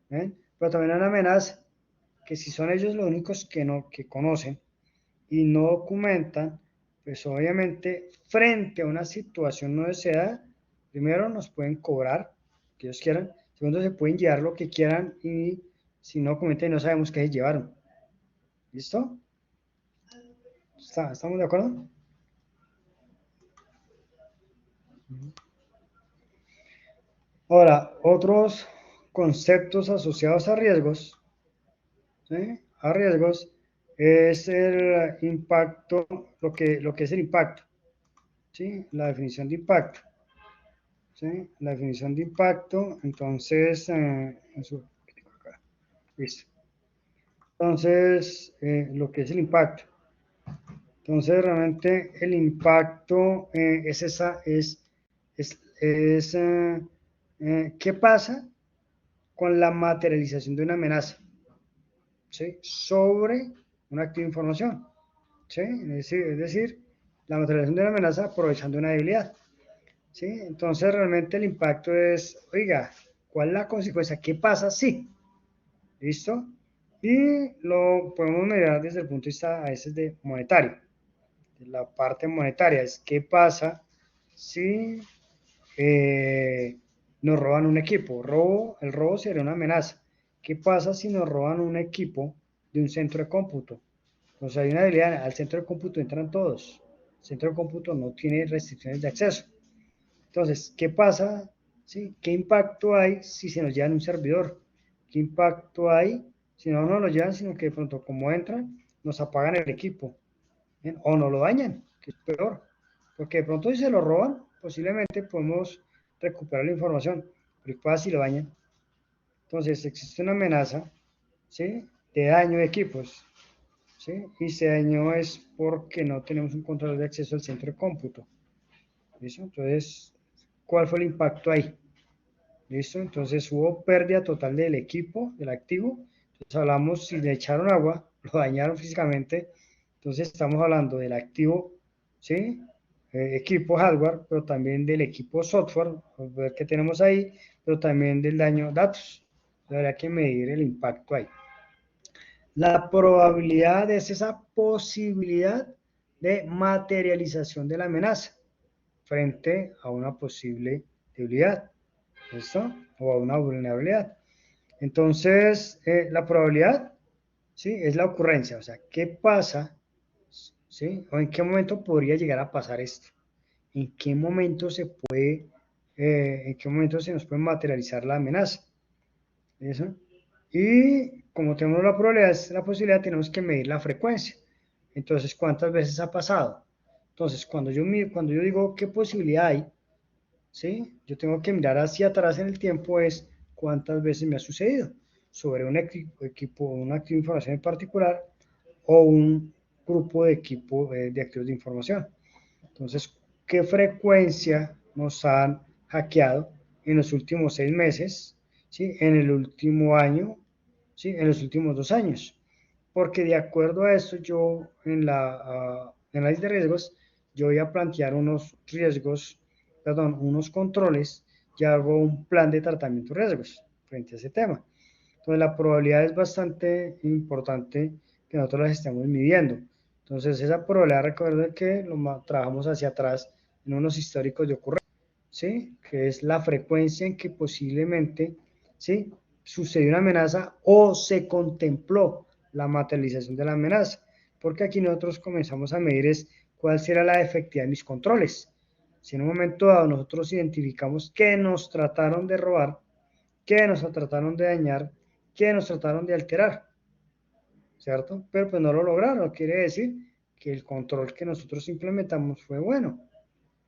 Pero también hay una amenaza que si son ellos los únicos que conocen y no documentan, pues obviamente frente a una situación no deseada, primero nos pueden cobrar que ellos quieran, segundo se pueden llevar lo que quieran y si no documentan no sabemos qué se llevaron. ¿Listo? ¿Estamos de acuerdo? Ahora, otros conceptos asociados a riesgos, ¿sí? A riesgos es el impacto, lo que es el impacto, ¿sí? La definición de impacto. ¿Sí? La definición de impacto, entonces, listo. Entonces, lo que es el impacto. Entonces, realmente el impacto ¿qué pasa con la materialización de una amenaza? ¿Sí? Sobre un activo de información. ¿Sí? Es decir, la materialización de una amenaza aprovechando una debilidad. ¿Sí? Entonces realmente el impacto es, oiga, ¿cuál es la consecuencia? ¿Qué pasa si? ¿Listo? Y lo podemos mirar desde el punto de vista a veces de monetario. De la parte monetaria es qué pasa si nos roban un equipo. El robo sería una amenaza. ¿Qué pasa si nos roban un equipo de un centro de cómputo? Pues hay una habilidad, al centro de cómputo entran todos. El centro de cómputo no tiene restricciones de acceso. Entonces, ¿qué pasa? ¿Sí? ¿Qué impacto hay si se nos llevan un servidor? ¿Qué impacto hay si no nos lo llevan, sino que de pronto como entran, nos apagan el equipo? ¿Bien? O nos lo dañan, que es peor. Porque de pronto si se lo roban, posiblemente podemos recuperar la información, pero ¿qué pasa si lo dañan? Entonces existe una amenaza, ¿sí? De daño de equipos, ¿sí? Y ese daño es porque no tenemos un control de acceso al centro de cómputo. ¿Listo? Entonces, ¿cuál fue el impacto ahí? ¿Listo? Entonces hubo pérdida total del equipo, del activo. Entonces hablamos si le echaron agua, lo dañaron físicamente. Entonces estamos hablando del activo, ¿sí? Equipo hardware, pero también del equipo software, ver qué tenemos ahí, pero también del daño datos. Habría que medir el impacto ahí. La probabilidad es esa posibilidad de materialización de la amenaza frente a una posible debilidad. ¿Listo? O a una vulnerabilidad. Entonces, la probabilidad, ¿sí? Es la ocurrencia, o sea, ¿qué pasa? ¿Sí? ¿O en qué momento podría llegar a pasar esto? ¿En qué momento en qué momento se nos puede materializar la amenaza? ¿Eso? Y como tenemos la probabilidad, la posibilidad, tenemos que medir la frecuencia. Entonces, ¿cuántas veces ha pasado? Entonces, cuando yo digo qué posibilidad hay, ¿sí? Yo tengo que mirar hacia atrás en el tiempo es cuántas veces me ha sucedido sobre un equipo, un activo de información en particular o un grupo de equipo de activos de información. Entonces, ¿qué frecuencia nos han hackeado en los últimos 6 meses? ¿Sí? En el último año, ¿sí? En los últimos 2 años. Porque de acuerdo a eso, yo en la análisis de riesgos, yo voy a plantear unos riesgos, perdón, unos controles y hago un plan de tratamiento de riesgos frente a ese tema. Entonces, la probabilidad es bastante importante que nosotros las estemos midiendo. Entonces, esa probabilidad, recuerden que lo trabajamos hacia atrás en unos históricos de ocurrencia, ¿sí? Que es la frecuencia en que posiblemente, ¿sí? Sucedió una amenaza o se contempló la materialización de la amenaza. Porque aquí nosotros comenzamos a medir es cuál será la efectividad de mis controles. Si en un momento dado nosotros identificamos que nos trataron de robar, que nos trataron de dañar, que nos trataron de alterar, ¿cierto? Pero pues no lo lograron, quiere decir que el control que nosotros implementamos fue bueno.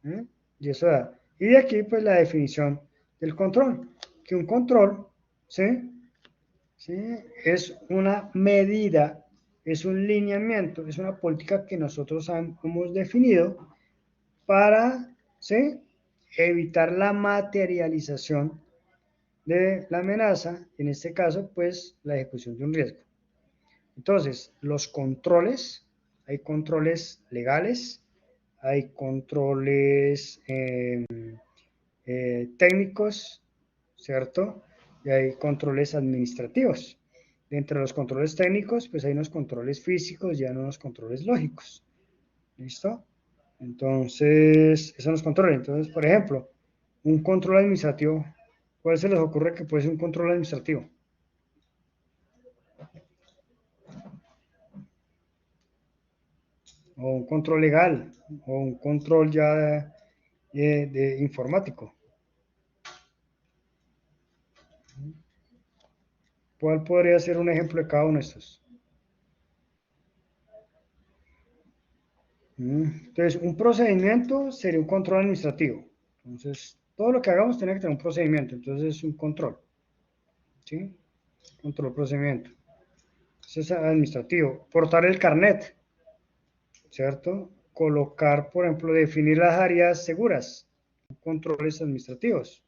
¿Eh? Y eso da. Y de aquí pues la definición del control, que un control, ¿sí? ¿Sí? Es una medida, es un lineamiento, es una política que nosotros hemos definido para, ¿sí? Evitar la materialización de la amenaza, en este caso, pues la ejecución de un riesgo. Entonces, los controles, hay controles legales, hay controles técnicos, ¿cierto? Y hay controles administrativos. Dentro de los controles técnicos, pues hay unos controles físicos y hay unos controles lógicos. ¿Listo? Entonces, esos son los controles. Entonces, por ejemplo, un control administrativo, ¿cuál se les ocurre que puede ser un control administrativo? O un control legal, o un control ya de informático. ¿Cuál podría ser un ejemplo de cada uno de estos? Entonces, un procedimiento sería un control administrativo. Entonces, todo lo que hagamos tiene que tener un procedimiento. Entonces, es un control. ¿Sí? Control procedimiento. Eso es administrativo. Portar el carnet. ¿Cierto? Colocar, por ejemplo, definir las áreas seguras. Controles administrativos.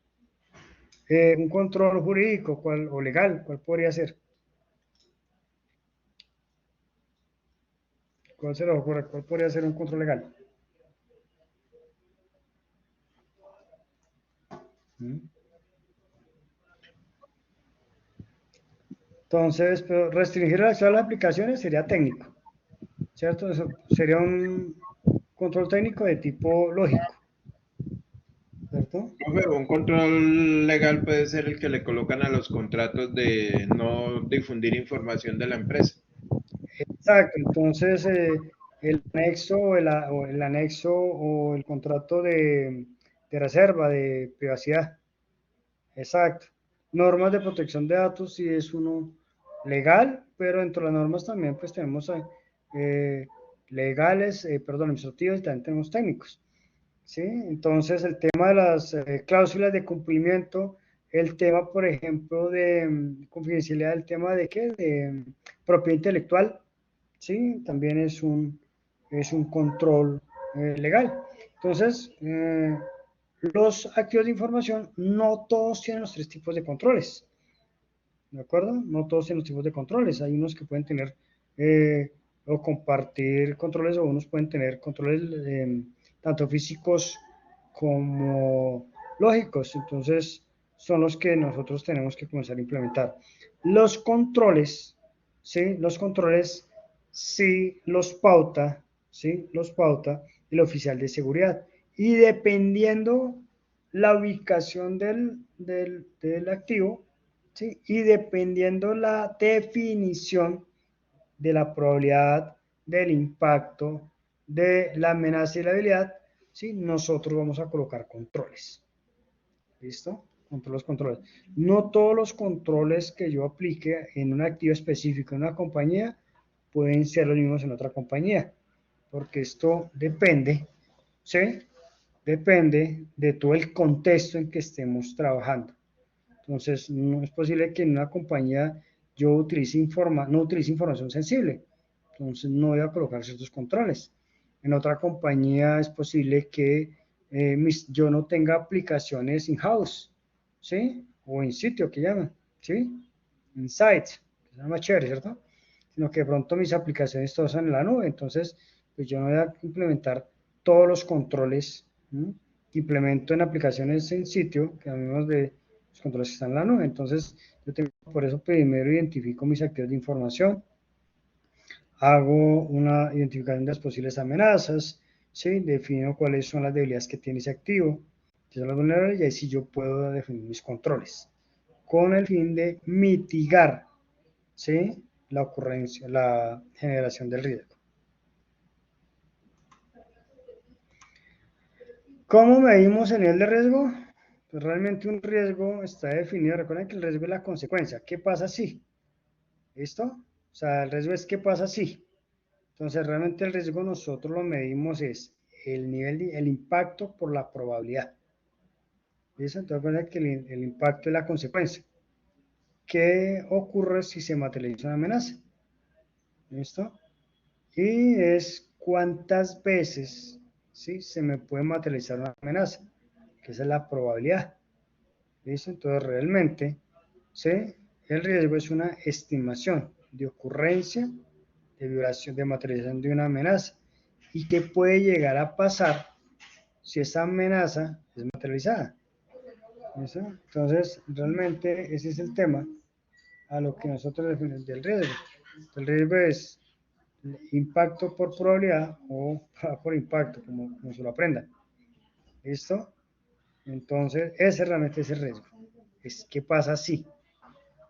Un control jurídico o legal, ¿cuál podría ser? ¿Cuál se les ocurre? ¿Cuál podría ser un control legal? Entonces, pero restringir el acceso a las aplicaciones sería técnico, ¿cierto? Eso sería un control técnico de tipo lógico, ¿cierto? Un control legal puede ser el que le colocan a los contratos de no difundir información de la empresa. Exacto, entonces el anexo o el anexo o el contrato de reserva de privacidad. Exacto. Normas de protección de datos, sí es uno legal, pero dentro de las normas también pues tenemos legales, perdón, administrativos y también tenemos técnicos. ¿Sí? Entonces el tema de las cláusulas de cumplimiento, el tema, por ejemplo, de confidencialidad, el tema de qué, de propiedad intelectual, ¿sí? También es un control legal. Entonces, los activos de información, no todos tienen los 3 tipos de controles, ¿de acuerdo? No todos tienen los tipos de controles. Hay unos que pueden tener o compartir controles o unos pueden tener controles tanto físicos como lógicos. Entonces, son los que nosotros tenemos que comenzar a implementar. Los controles, ¿sí? Los controles sí los pauta, ¿sí? Los pauta el oficial de seguridad. Y dependiendo la ubicación del activo, ¿sí? Y dependiendo la definición de la probabilidad del impacto de la amenaza y la habilidad, ¿sí? Nosotros vamos a colocar controles. ¿Listo? Controles. No todos los controles que yo aplique en un activo específico en una compañía pueden ser los mismos en otra compañía, porque esto depende, ¿sí? depende de todo el contexto en que estemos trabajando. Entonces, no es posible que en una compañía yo no utilice información sensible. Entonces, no voy a colocar ciertos controles. En otra compañía es posible que yo no tenga aplicaciones in-house, ¿sí? O in sitio, que llaman, ¿sí? In-site, que es más chévere, ¿cierto? Sino que de pronto mis aplicaciones todas están en la nube. Entonces, pues yo no voy a implementar todos los controles. ¿Sí? Implemento en aplicaciones en sitio, que hablamos de los controles que están en la nube. Entonces, yo tengo, por eso primero identifico mis activos de información, hago una identificación de las posibles amenazas, ¿sí? Defino cuáles son las debilidades que tiene ese activo, que son las vulnerabilidades, y ahí sí yo puedo definir mis controles, con el fin de mitigar, ¿sí? La ocurrencia, la generación del riesgo. ¿Cómo medimos el nivel de riesgo? Pues realmente un riesgo está definido. Recuerden que el riesgo es la consecuencia. ¿Qué pasa si? ¿Listo? O sea, el riesgo es qué pasa si. Entonces, realmente el riesgo nosotros lo medimos es el nivel, el impacto por la probabilidad. ¿Listo? Entonces, recuerden que el impacto es la consecuencia. ¿Qué ocurre si se materializa una amenaza? ¿Listo? Y es cuántas veces, ¿sí? Se me puede materializar una amenaza, que esa es la probabilidad. ¿Listo? Entonces, realmente, ¿sí? El riesgo es una estimación de ocurrencia, de violación, de materialización de una amenaza. ¿Y qué puede llegar a pasar si esa amenaza es materializada? ¿Listo? Entonces, realmente ese es el tema a lo que nosotros definimos del riesgo. El riesgo es impacto por probabilidad o por impacto, como se lo aprendan. ¿Listo? Entonces, ese realmente es el riesgo. Es qué pasa si,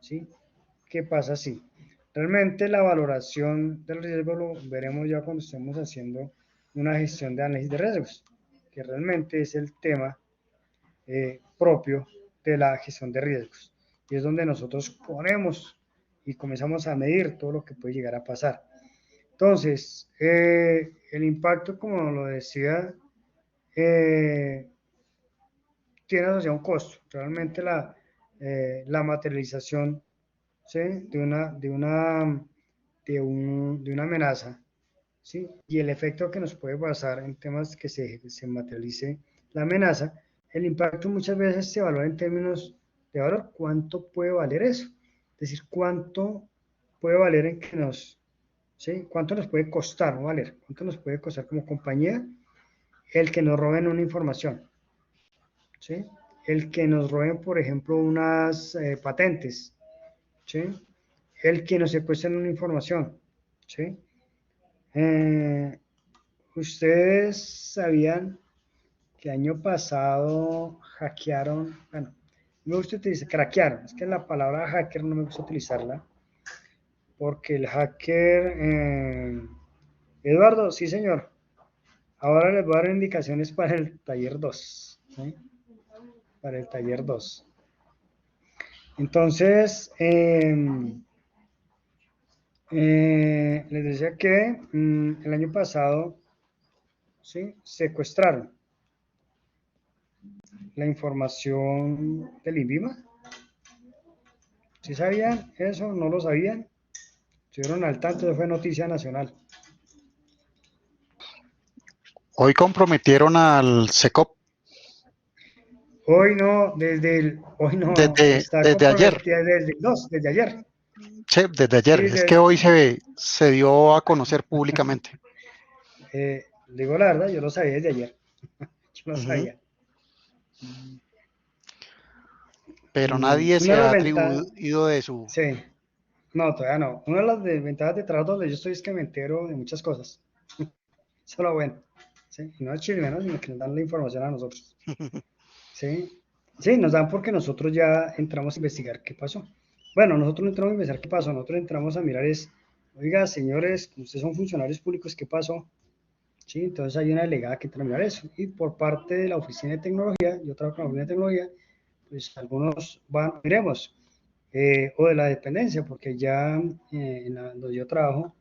¿sí? ¿Qué pasa si? Realmente la valoración del riesgo lo veremos ya cuando estemos haciendo una gestión de análisis de riesgos, que realmente es el tema propio de la gestión de riesgos. Y es donde nosotros ponemos y comenzamos a medir todo lo que puede llegar a pasar. Entonces, el impacto, como lo decía, tiene asociado un costo. Realmente la materialización, ¿sí? de una amenaza, ¿sí? Y el efecto que nos puede pasar en temas que se materialice la amenaza, el impacto muchas veces se evalúa en términos de valor. ¿Cuánto puede valer eso? Es decir, ¿cuánto puede valer en que ¿sí? ¿Cuánto nos puede costar, no valer? ¿Cuánto nos puede costar como compañía el que nos roben una información? ¿Sí? El que nos roben, por ejemplo, unas patentes, ¿sí? El que nos secuestren una información, ¿sí? Ustedes sabían que el año pasado hackearon, bueno, me gusta utilizar, craquearon, es que la palabra hacker no me gusta utilizarla, porque el hacker, Eduardo, sí señor, ahora les voy a dar indicaciones para el taller 2, ¿sí? Para el taller 2. Entonces, les decía que el año pasado, ¿sí? Secuestraron la información del INVIMA. ¿Sí sabían eso? ¿No lo sabían? Estuvieron al tanto, eso fue noticia nacional. Hoy comprometieron al SECOP Hoy no, hoy no, está desde ayer. comprometida desde ayer. Sí, desde Sí, ayer. Es que hoy se dio a conocer públicamente. digo la verdad, yo lo sabía desde ayer. Yo lo sabía. Pero nadie Una se de ha las ventajas, atribuido de su... sí, no, todavía no. Una de las ventajas de trabajo donde yo estoy es que me entero de muchas cosas. Eso es lo bueno. ¿Sí? Y no es chisme, sino que nos dan la información a nosotros. ¿Sí? Sí, nos dan porque nosotros ya entramos a investigar qué pasó. Bueno, nosotros no entramos a investigar qué pasó, nosotros entramos a mirar oiga, señores, ustedes son funcionarios públicos, ¿qué pasó? Sí, entonces hay una delegada que entra a mirar eso. Y por parte de la oficina de tecnología, yo trabajo con la oficina de tecnología, pues algunos van, miremos, o de la dependencia, porque ya donde yo trabajo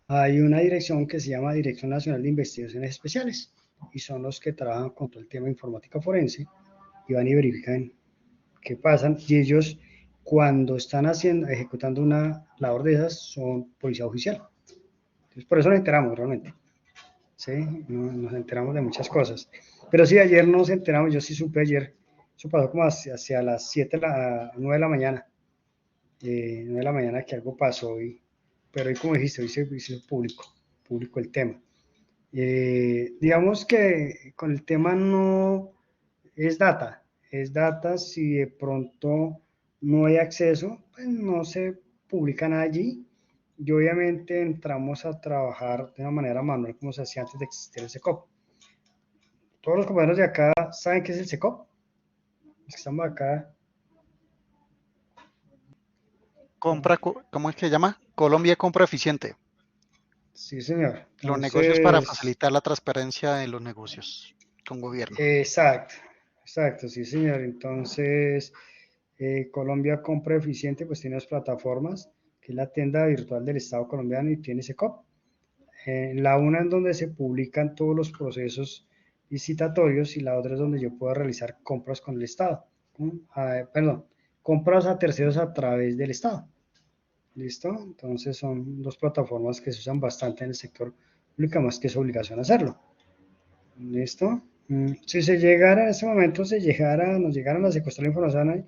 hay una dirección que se llama Dirección Nacional de Investigaciones Especiales. y son los que trabajan con todo el tema de informática forense y van y verifican qué pasan, y ellos cuando están ejecutando una labor de esas son policía oficial. Entonces, por eso nos enteramos realmente. ¿Sí? Nos enteramos de muchas cosas. Pero sí, ayer nos enteramos, yo sí supe ayer, eso pasó como hacia las 9 de la mañana. 9 de la mañana que algo pasó, pero hoy como dijiste, hoy se hizo público el tema. Digamos que con el tema no es data, si de pronto no hay acceso, pues no se publica nada allí, y obviamente entramos a trabajar de una manera manual como se hacía antes de existir el SECOP. Todos los compañeros de acá saben qué es el SECOP, los que estamos acá. ¿Cómo es que se llama? Colombia Compra Eficiente. Sí, señor. Los negocios para Entonces, facilitar la transparencia de los negocios con gobierno. exacto, sí, señor. Entonces, Colombia Compra Eficiente, pues tiene dos plataformas, que es la tienda virtual del Estado colombiano y tiene SECOP. La una en donde se publican todos los procesos licitatorios y la otra es donde yo puedo realizar compras con el Estado. Compras a terceros a través del Estado. ¿Listo? Entonces son dos plataformas que se usan bastante en el sector público, más que es obligación hacerlo. ¿Listo? Si se llegara en ese momento, nos llegaran a secuestrar la información ahí,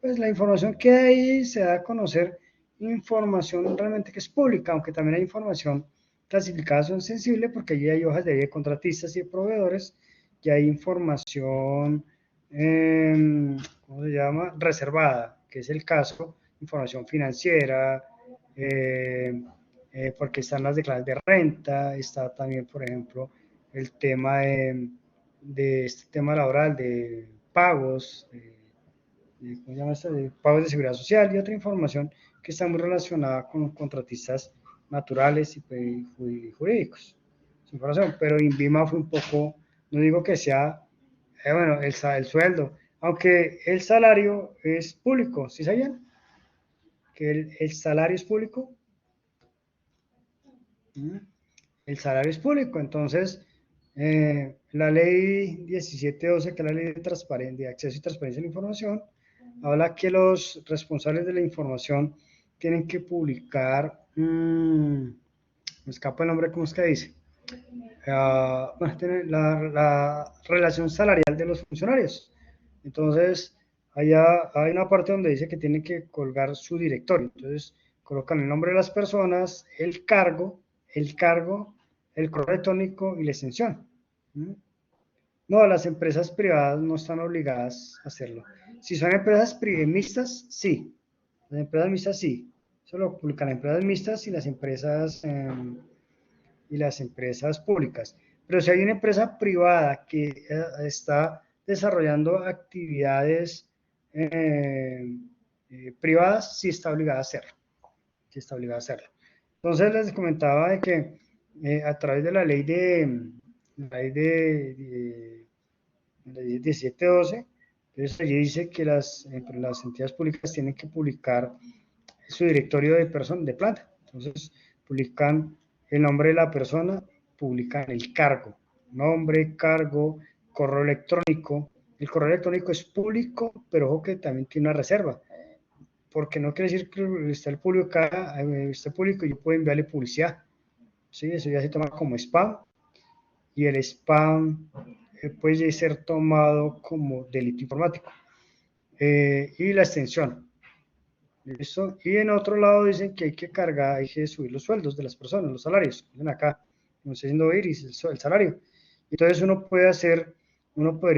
pues la información que hay ahí se da a conocer información realmente que es pública, aunque también hay información clasificada, son sensible porque allí hay hojas de contratistas y de proveedores, y hay información, ¿cómo se llama? Reservada, que es el caso, información financiera, porque están las declaraciones de renta, está también, por ejemplo, el tema de este tema laboral, de pagos, ¿cómo se llama esto? De pagos de seguridad social y otra información que está muy relacionada con contratistas naturales y jurídicos. Información, pero INVIMA fue un poco, no digo que sea, bueno, el sueldo, aunque el salario es público, ¿sí sabían? Que el salario es público. El salario es público, entonces la ley 1712, que es la ley de acceso y transparencia de la información, habla que los responsables de la información tienen que publicar, me escapa el nombre, ¿cómo es que dice? La relación salarial de los funcionarios. Entonces, allá hay una parte donde dice que tienen que colgar su directorio. Entonces, colocan el nombre de las personas, el cargo, el correo electrónico y la extensión. No, las empresas privadas no están obligadas a hacerlo. Si son empresas mixtas, sí. Las empresas mixtas, sí. Solo publican las empresas mixtas y las empresas públicas. Pero si hay una empresa privada que está desarrollando actividades privadas, sí está obligada a hacerlo. Sí está obligada a hacerlo. Entonces les comentaba de que a través de la ley de 1712, entonces allí dice que las entidades públicas tienen que publicar su directorio de planta. Entonces publican el nombre de la persona, publican el cargo, nombre, cargo, correo electrónico. El correo electrónico es público, pero ojo que también tiene una reserva, porque no quiere decir que está el público acá, está público y yo puedo enviarle publicidad. ¿Sí? Eso ya se toma como spam, y el spam puede ser tomado como delito informático. Y la extensión. ¿Listo? Y en otro lado dicen que hay que subir los sueldos de las personas, los salarios. Miren acá, no estoy haciendo iris, el salario. Entonces uno podría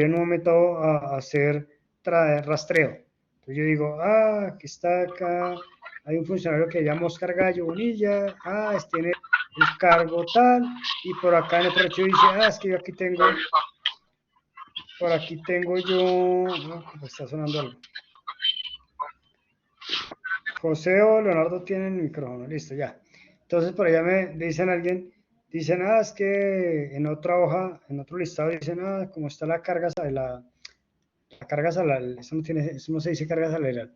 en un momento hacer rastreo. Entonces yo digo, aquí está acá, hay un funcionario que se llama Oscar Gallo Bonilla, tiene el cargo tal, y por acá en otro archivo dice, es que yo por aquí tengo yo, está sonando algo. José o Leonardo tienen el micrófono, listo, ya. Entonces por allá me dicen es que en otra hoja, en otro listado dicen, como está la carga salarial, eso no se dice carga salarial.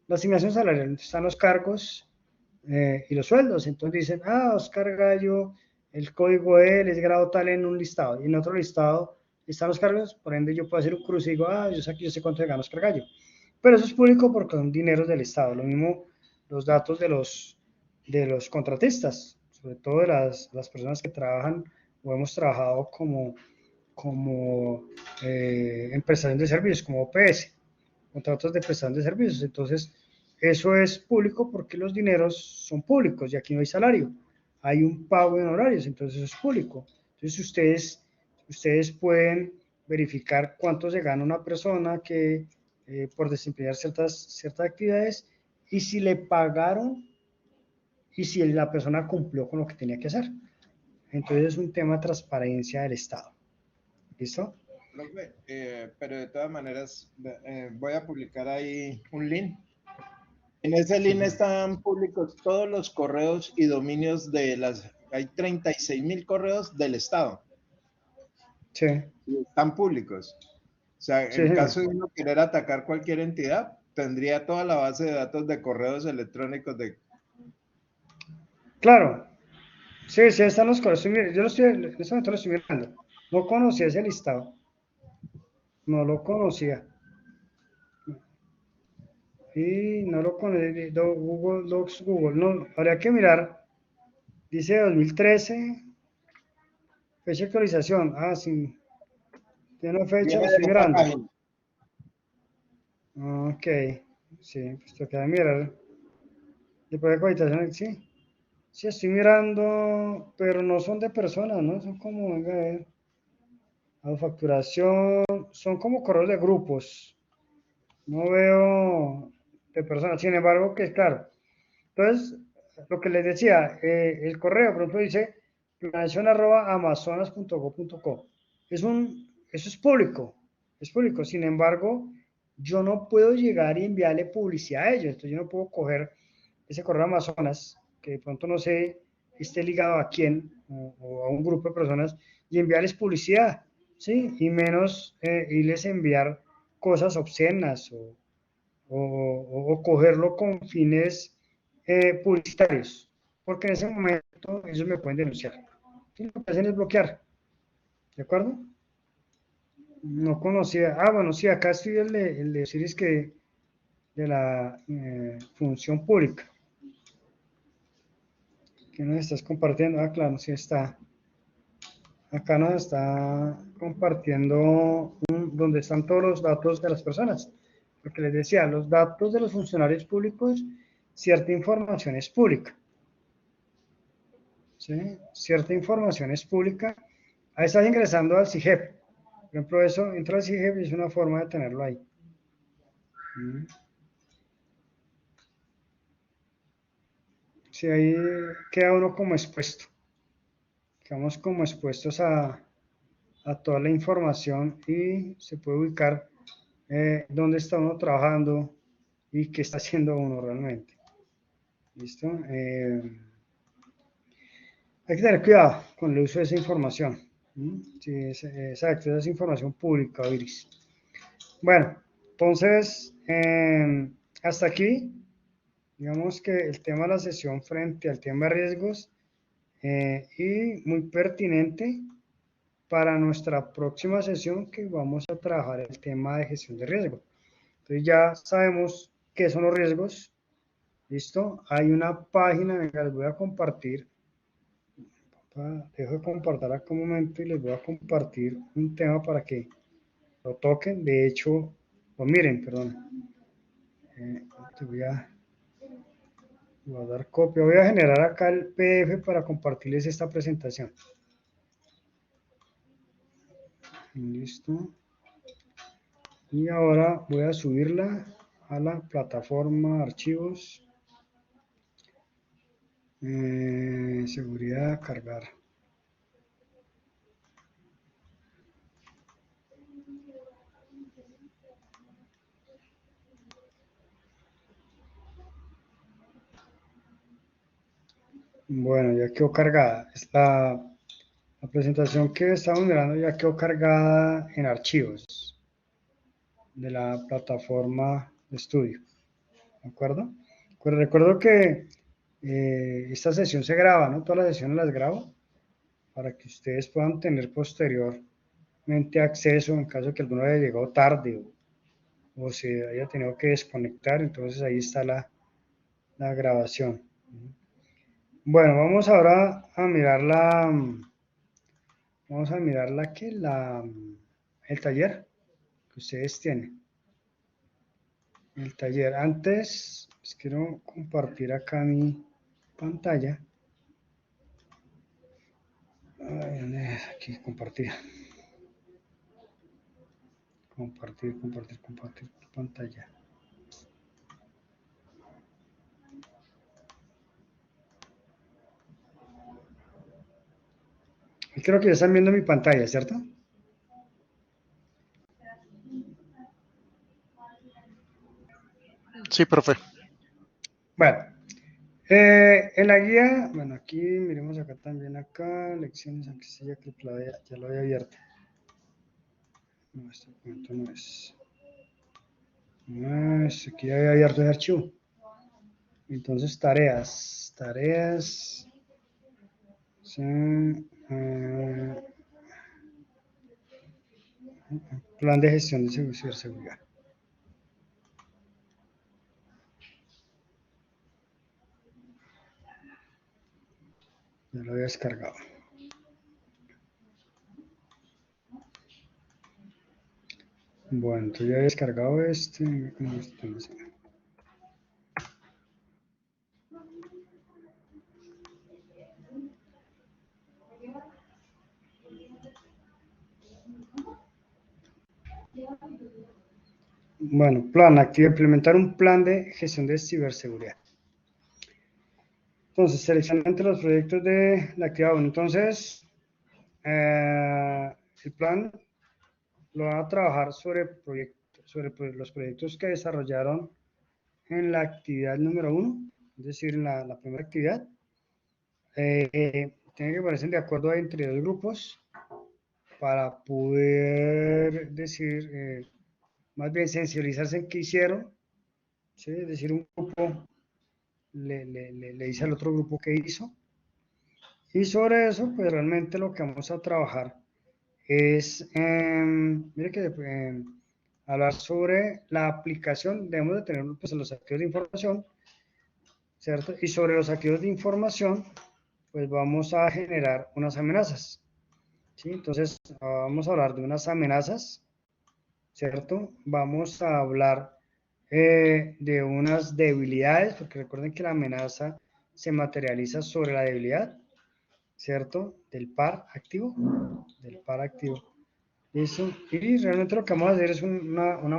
La asignación salarial, están los cargos y los sueldos. Entonces dicen, Oscar Gallo el código de él es grado tal en un listado, y en otro listado están los cargos, por ende yo puedo hacer un cruce y digo, yo sé cuánto gana Oscar Gallo. Pero eso es público porque son dineros del Estado. Lo mismo los datos de los contratistas, sobre todo de las personas que trabajan o hemos trabajado como en prestación de servicios, como OPS, contratos de prestación de servicios. Entonces, eso es público porque los dineros son públicos y aquí no hay salario, hay un pago en horarios, entonces eso es público. Entonces, ustedes pueden verificar cuánto se gana una persona que por desempeñar ciertas actividades y si le pagaron y si la persona cumplió con lo que tenía que hacer. Entonces, es un tema de transparencia del Estado. ¿Listo? Profe, pero de todas maneras voy a publicar ahí un link. En ese link están públicos todos los correos y dominios hay 36.000 correos del Estado. Sí. Y están públicos. O sea, Sí, en señor. caso de uno querer atacar cualquier entidad, tendría toda la base de datos de correos electrónicos de... Claro. Sí, sí, están los correos. Yo en este momento lo estoy mirando. No conocía ese listado. No lo conocía. Y no lo conocía. Google Docs, Google. No, habría que mirar. Dice 2013. Fecha de actualización. Ah, sí. Tiene una fecha, lo Viene estoy de esta mirando. página. Ok. Sí, pues toca mirar. Después de actualización, sí. Sí, estoy mirando, pero no son de personas, ¿no? Son como, venga, a ver. Facturación, son como correos de grupos. No veo de personas. Sin embargo, que es claro. Entonces, lo que les decía, el correo, por ejemplo, dice planeación@amazonas.go.co. Eso es público. Sin embargo, yo no puedo llegar y enviarle publicidad a ellos. Entonces, yo no puedo coger ese correo Amazonas, que de pronto no sé, esté ligado a quién o a un grupo de personas, y enviarles publicidad, ¿sí? Y menos irles a enviar cosas obscenas o cogerlo con fines publicitarios, porque en ese momento ellos me pueden denunciar. Y lo que hacen es bloquear, ¿de acuerdo? No conocía. Ah, bueno, sí, acá estoy el de Osiris que de la función pública. ¿Qué nos estás compartiendo? Ah, claro, sí está. Acá nos está compartiendo donde están todos los datos de las personas. Porque les decía, los datos de los funcionarios públicos, cierta información es pública. ¿Sí? Cierta información es pública. Ahí estás ingresando al CIGEP. Por ejemplo, eso entra al CIGEP y es una forma de tenerlo ahí. Sí, ahí queda uno como expuesto. Quedamos como expuestos a toda la información y se puede ubicar dónde está uno trabajando y qué está haciendo uno realmente. ¿Listo? Hay que tener cuidado con el uso de esa información. Sí, exacto, esa es información pública, Iris. Bueno, entonces, hasta aquí, digamos que el tema de la sesión frente al tema de riesgos y muy pertinente para nuestra próxima sesión que vamos a trabajar el tema de gestión de riesgo. Entonces ya sabemos qué son los riesgos. ¿Listo? Hay una página, venga, les voy a compartir. Dejo de compartir acá un momento y les voy a compartir un tema para que lo toquen. De hecho, lo miren, perdón. Voy a dar copia. Voy a generar acá el PDF para compartirles esta presentación. Listo. Y ahora voy a subirla a la plataforma archivos. Seguridad, cargar. Bueno, ya quedó cargada. La presentación que estamos mirando ya quedó cargada en archivos de la plataforma de estudio. ¿De acuerdo? Pues recuerdo que esta sesión se graba, ¿no? Todas las sesiones las grabo. para que ustedes puedan tener posteriormente acceso en caso de que alguno haya llegado tarde o se haya tenido que desconectar. Entonces ahí está la grabación. Bueno, vamos ahora a mirar el taller que ustedes tienen. El taller. Antes, les quiero compartir acá mi pantalla. Ay, ¿dónde es? Aquí, compartir. Compartir pantalla. Y creo que ya están viendo mi pantalla, ¿cierto? Sí, profe. Bueno, en la guía, bueno, aquí miremos acá también, lecciones, aunque sí, ya ya lo había abierto. No, este documento no es. No es, aquí ya había abierto el archivo. Entonces, tareas. Sí, plan de gestión de ciberseguridad. Ya lo había descargado. Bueno, entonces ya había descargado este. Bueno, implementar un plan de gestión de ciberseguridad. Entonces, selecciona entre los proyectos de la actividad 1. Entonces, el plan lo va a trabajar sobre los proyectos que desarrollaron en la actividad número 1, es decir, en la primera actividad. Tienen que ponerse de acuerdo entre dos grupos para poder decir, más bien sensibilizarse en qué hicieron, ¿sí? Es decir, un grupo le dice al otro grupo qué hizo. Y sobre eso, pues realmente lo que vamos a trabajar es, mire que hablar sobre la aplicación, debemos de tener pues, los activos de información, ¿cierto? Y sobre los activos de información, pues vamos a generar unas amenazas, ¿sí? Entonces, vamos a hablar de unas amenazas, ¿cierto? Vamos a hablar de unas debilidades, porque recuerden que la amenaza se materializa sobre la debilidad, ¿cierto? Del par activo. Listo. Y realmente lo que vamos a hacer es una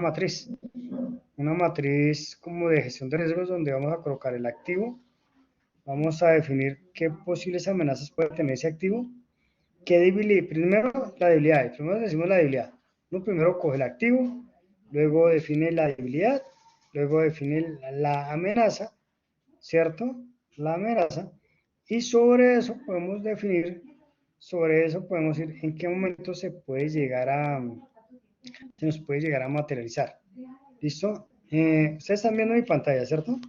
matriz como de gestión de riesgos donde vamos a colocar el activo. Vamos a definir qué posibles amenazas puede tener ese activo. ¿Qué debilidad? Primero la debilidad. Primero decimos la debilidad. Uno primero coge el activo, luego define la debilidad, luego define la amenaza, ¿cierto? La amenaza. Y sobre eso podemos ir en qué momento se nos puede llegar a materializar. ¿Listo? Ustedes están viendo mi pantalla, ¿cierto?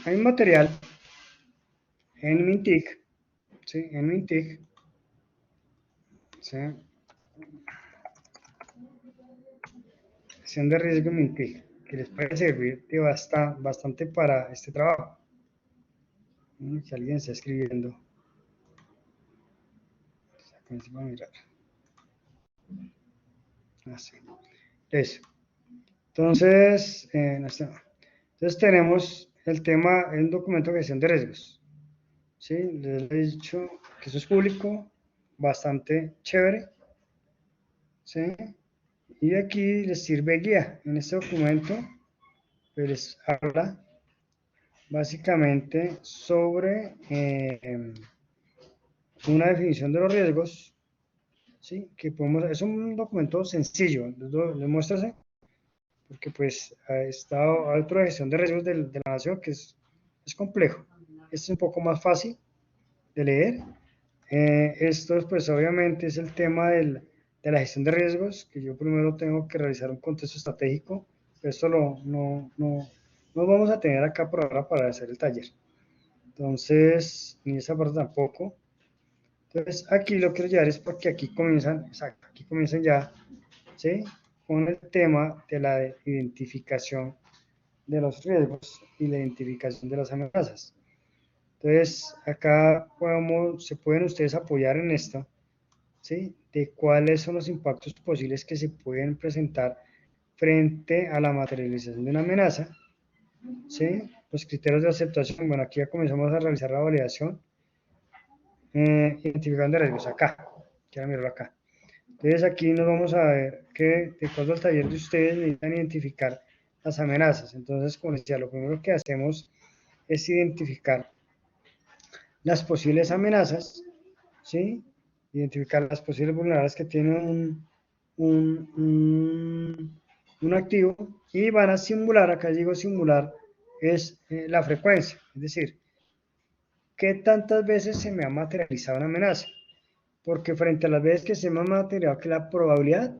Hay un material en Mintic, ¿sí? En Mintic, ¿sí? Gestión de riesgo Mintic, que les puede servir de bastante para este trabajo. Que alguien está escribiendo. Vamos a mirar. Así. Eso. Entonces, tenemos el tema, un documento de gestión de riesgos. ¿Sí? Les he dicho que eso es público, bastante chévere. ¿Sí? Y aquí les sirve guía. En este documento pues les habla básicamente sobre una definición de los riesgos. ¿Sí? Que es un documento sencillo, les muestra, porque pues está otro de gestión de riesgos de la nación que es complejo. Este es un poco más fácil de leer. Esto pues obviamente es el tema de la gestión de riesgos, que yo primero tengo que realizar un contexto estratégico. Esto no vamos a tener acá por ahora para hacer el taller. Entonces, ni esa parte tampoco. Entonces, aquí lo quiero llevar es porque aquí comienzan, exacto, aquí comienzan ya, ¿sí? Con el tema de la identificación de los riesgos y la identificación de las amenazas. Entonces, acá se pueden ustedes apoyar en esto, ¿sí? De cuáles son los impactos posibles que se pueden presentar frente a la materialización de una amenaza, ¿sí? Los criterios de aceptación, bueno, aquí ya comenzamos a realizar la validación, identificando riesgos, acá, quiero mirarlo acá. Entonces aquí nos vamos a ver que de acuerdo al taller de ustedes necesitan identificar las amenazas. Entonces, como les decía, lo primero que hacemos es identificar las posibles amenazas, ¿sí? Identificar las posibles vulnerabilidades que tienen un activo y van a simular, acá digo simular, es la frecuencia, es decir, ¿qué tantas veces se me ha materializado una amenaza? Porque frente a las veces que se me ha materializado, que la probabilidad,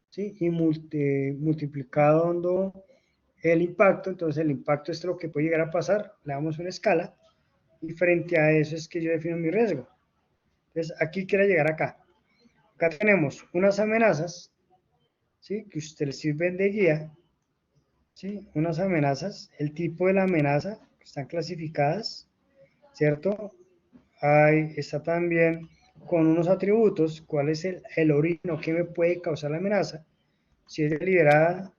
¿sí? Y multiplicando el impacto, entonces el impacto es lo que puede llegar a pasar, le damos una escala, y frente a eso es que yo defino mi riesgo. Entonces, aquí quiero llegar acá. Acá tenemos unas amenazas, ¿sí? Que ustedes sirven de guía, ¿sí? Unas amenazas, el tipo de la amenaza, que están clasificadas, ¿cierto? Está también con unos atributos, cuál es el origen o qué me puede causar la amenaza, si es deliberada,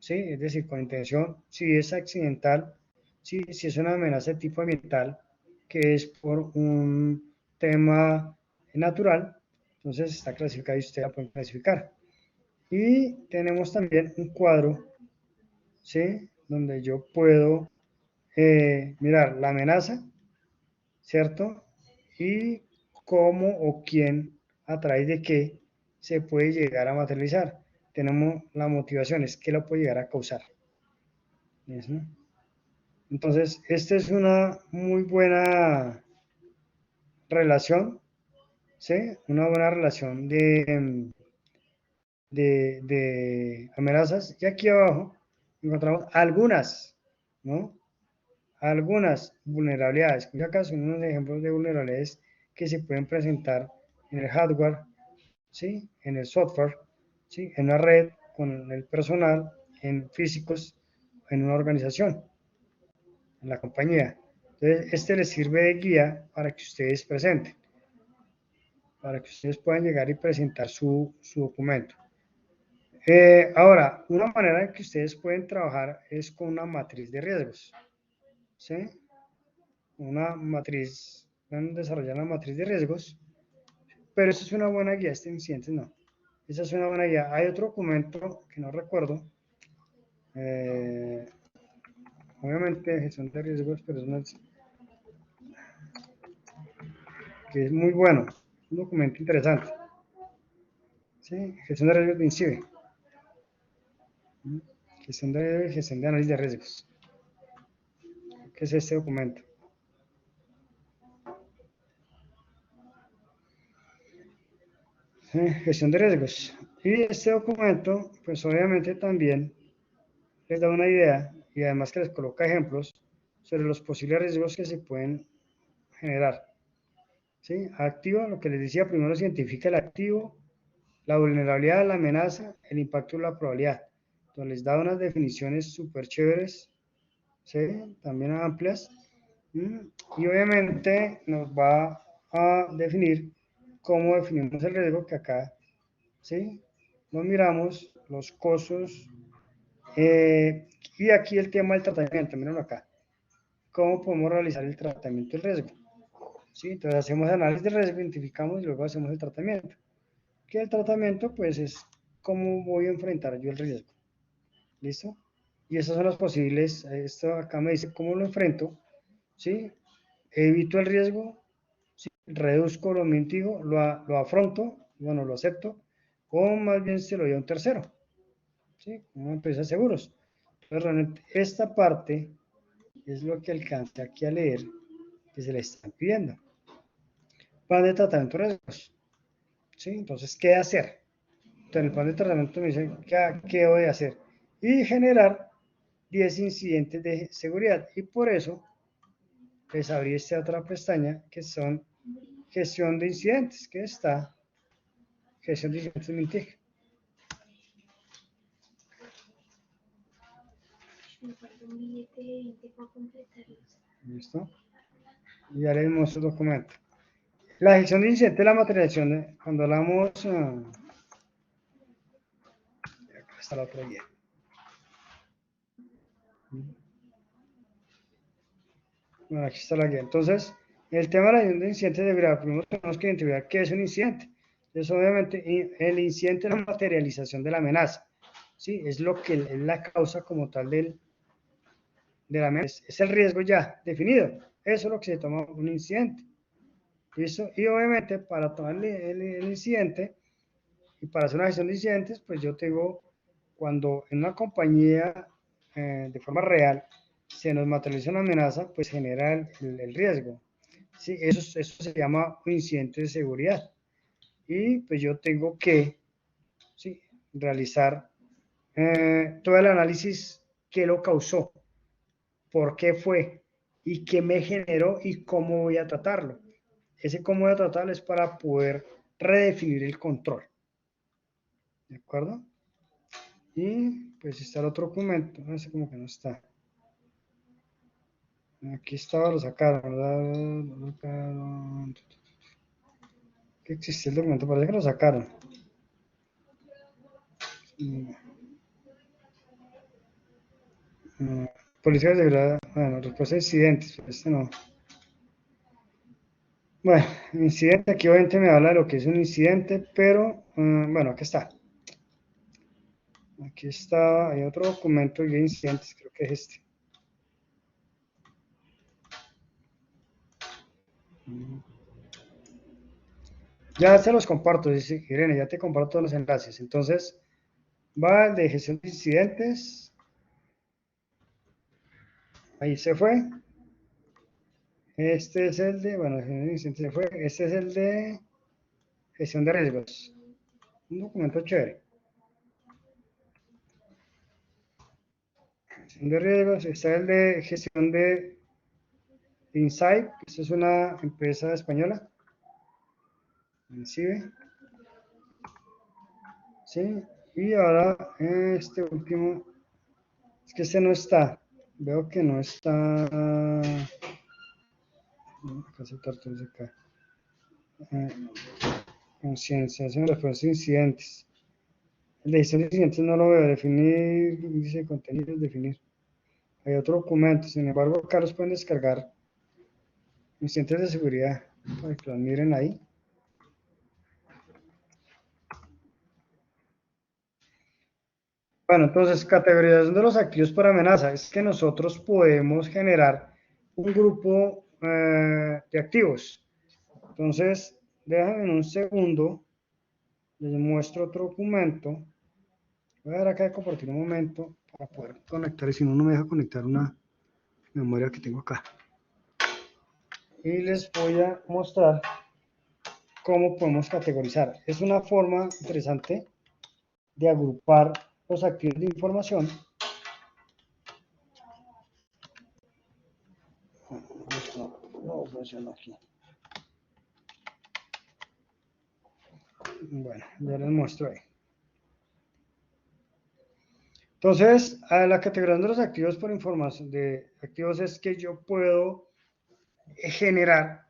¿sí? Es decir, con intención, si es accidental, ¿sí? Si es una amenaza de tipo ambiental, que es por un tema natural, entonces está clasificada y usted la puede clasificar. Y tenemos también un cuadro, ¿sí? Donde yo puedo mirar la amenaza, ¿cierto? Y cómo o quién, a través de qué, se puede llegar a materializar. Tenemos las motivaciones, qué lo puede llegar a causar. ¿Sí? Entonces, esta es una muy buena relación, ¿sí? Una buena relación de amenazas. Y aquí abajo encontramos algunas, ¿no? Algunas vulnerabilidades. Acá son unos ejemplos de vulnerabilidades que se pueden presentar en el hardware, ¿sí? En el software, ¿sí? En la red, con el personal, en físicos, en una organización, en la compañía. Entonces, este les sirve de guía para que ustedes presenten, para que ustedes puedan llegar y presentar su documento. Ahora, una manera en que ustedes pueden trabajar es con una matriz de riesgos, ¿sí? Una matriz, van a desarrollar una matriz de riesgos, pero eso es una buena guía, este incidente no. Esa es una buena guía. Hay otro documento que no recuerdo, obviamente gestión de riesgos, pero es que es muy bueno, un documento interesante, ¿sí? Gestión de riesgos de INCIBE, gestión de análisis de riesgos. ¿Qué es este documento? Gestión de riesgos. Y este documento, pues obviamente también les da una idea y además que les coloca ejemplos sobre los posibles riesgos que se pueden generar. ¿Sí? Activo, lo que les decía, primero se identifica el activo, la vulnerabilidad, la amenaza, el impacto y la probabilidad. Entonces les da unas definiciones súper chéveres, ¿sí? También amplias. Y obviamente nos va a definir cómo definimos el riesgo, que acá, ¿sí? Nos miramos los costos y aquí el tema del tratamiento, mírenlo acá. ¿Cómo podemos realizar el tratamiento del riesgo? ¿Sí? Entonces hacemos análisis de riesgo, identificamos y luego hacemos el tratamiento. Que el tratamiento pues es cómo voy a enfrentar yo el riesgo. ¿Listo? Y esas son las posibles, esto acá me dice cómo lo enfrento, ¿sí? Evito el riesgo, ¿sí? Reduzco, lo mitigo, lo afronto, bueno, lo acepto, o más bien se lo doy a un tercero, ¿sí? Como empresa de seguros. Entonces realmente esta parte es lo que alcancé aquí a leer que se le están pidiendo. Plan de tratamiento de riesgos, ¿sí? Entonces, ¿qué hacer? en el plan de tratamiento me dice qué debo de hacer. Y generar 10 incidentes de seguridad. Y por eso les abrí esta otra pestaña que son gestión de incidentes, que está gestión de incidentes Mintic. ¿Listo? Y ya les muestro el documento. La gestión de incidentes, la materialización, cuando hablamos... acá está la otra guía. Bueno, aquí está la guía. Entonces, el tema de la gestión de incidentes de seguridad, primero tenemos que identificar qué es un incidente. Entonces, obviamente, el incidente es la materialización de la amenaza. ¿Sí? Es lo que es la causa como tal de la amenaza. Es el riesgo ya definido. Eso es lo que se toma un incidente. ¿Listo? Y obviamente, para tomar el incidente y para hacer una gestión de incidentes, pues yo tengo, cuando en una compañía de forma real se nos materializa una amenaza, pues genera el riesgo. ¿Sí? Eso se llama un incidente de seguridad. Y pues yo tengo que, ¿sí?, realizar todo el análisis que lo causó, por qué fue y qué me generó y cómo voy a tratarlo. Ese cómo voy a tratarlo es para poder redefinir el control. ¿De acuerdo? Y pues está el otro documento, no sé, como que no está. Aquí estaba, lo sacaron, ¿verdad? Lo sacaron. ¿Qué existe el documento? Parece que lo sacaron. Policía de seguridad, bueno, respuesta a incidentes, pero este no. Bueno, incidente, aquí obviamente me habla de lo que es un incidente, pero bueno, aquí está. Aquí está, hay otro documento de incidentes, creo que es este. Ya se los comparto, dice Irene, ya te comparto todos los enlaces. Entonces, va el de gestión de incidentes. Ahí se fue. Este es el de, bueno, gestión de incidentes se fue. Este es el de gestión de riesgos. Un documento chévere. Gestión de riesgos. Está el de gestión de Insight. Esta es una empresa española. Incide. Sí. Y ahora este último. Es que este no está. Veo que no está. Acá se tortuga acá. Concienciación de respuesta a incidentes. El de gestión de incidentes no lo veo. Definir, índice de contenidos, definir. Hay otro documento. Sin embargo, acá los pueden descargar. Incidentes de seguridad. Para que los miren ahí. Bueno, entonces, categorización de los activos por amenaza. Es que nosotros podemos generar un grupo de activos. Entonces, déjame en un segundo. Les muestro otro documento. Voy a dar acá de compartir un momento para poder conectar, y si no, no me deja conectar una memoria que tengo acá. Y les voy a mostrar cómo podemos categorizar. Es una forma interesante de agrupar los activos de información. No funciona aquí. Bueno, ya les muestro ahí. Entonces, a la categorización de los activos por información de activos es que yo puedo generar,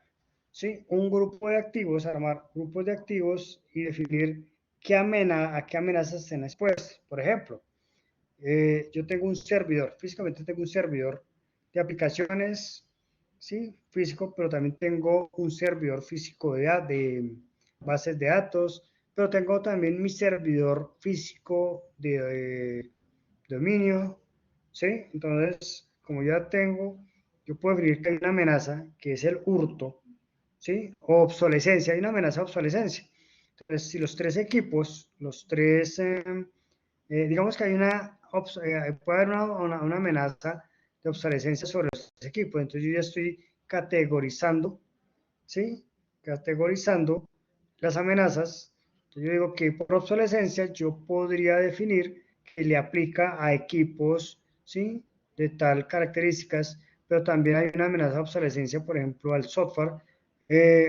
¿sí?, un grupo de activos, armar grupos de activos y definir a qué amenazas estén expuestas. Por ejemplo, yo tengo un servidor, físicamente tengo un servidor de aplicaciones, ¿sí?, físico, pero también tengo un servidor físico de bases de datos, pero tengo también mi servidor físico de dominio, ¿sí? Entonces, como ya tengo, yo puedo definir que hay una amenaza, que es el hurto, ¿sí? O obsolescencia, hay una amenaza de obsolescencia. Entonces, si los tres equipos, digamos que hay puede haber una amenaza de obsolescencia sobre los tres equipos, entonces yo ya estoy categorizando, ¿sí? Categorizando las amenazas Entonces yo digo que por obsolescencia yo podría definir que le aplica a equipos, ¿sí? De tal características, pero también hay una amenaza de obsolescencia, por ejemplo, al software.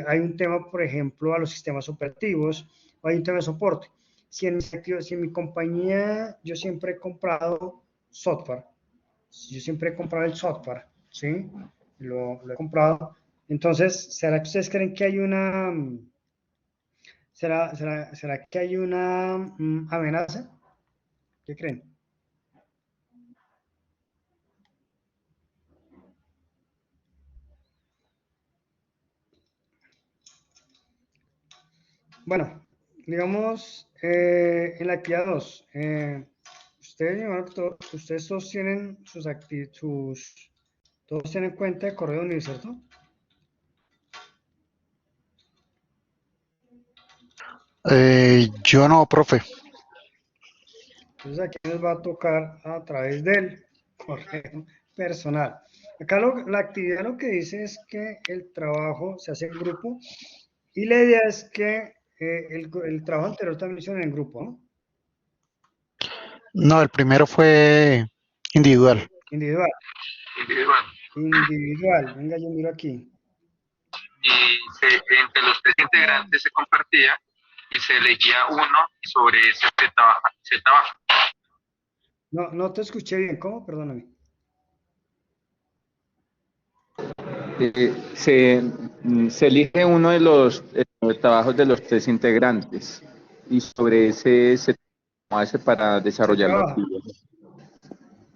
Hay un tema, por ejemplo, a los sistemas operativos, o hay un tema de soporte. Si en mi compañía yo siempre he comprado software, yo siempre he comprado el software, ¿sí? Lo he comprado. Entonces, ¿será que ustedes creen que hay una, será que hay una amenaza? ¿Qué creen? Bueno, digamos, en la actividad 2, ustedes, me imagino que ustedes todos tienen todos tienen cuenta de correo Univ, ¿cierto? Yo no, profe. Entonces aquí nos va a tocar a través del correo personal. Acá la actividad lo que dice es que el trabajo se hace en grupo y la idea es que el trabajo anterior también lo hicieron en grupo, ¿no? No, el primero fue individual. Individual. Individual. Individual. Venga, yo miro aquí. Entre los tres integrantes se compartía y se elegía uno y sobre ese se trabaja. No, no te escuché bien. ¿Cómo? Perdóname. Se elige uno de los trabajos de los tres integrantes y sobre ese se hace para Se desarrollar la trabaja. actividad.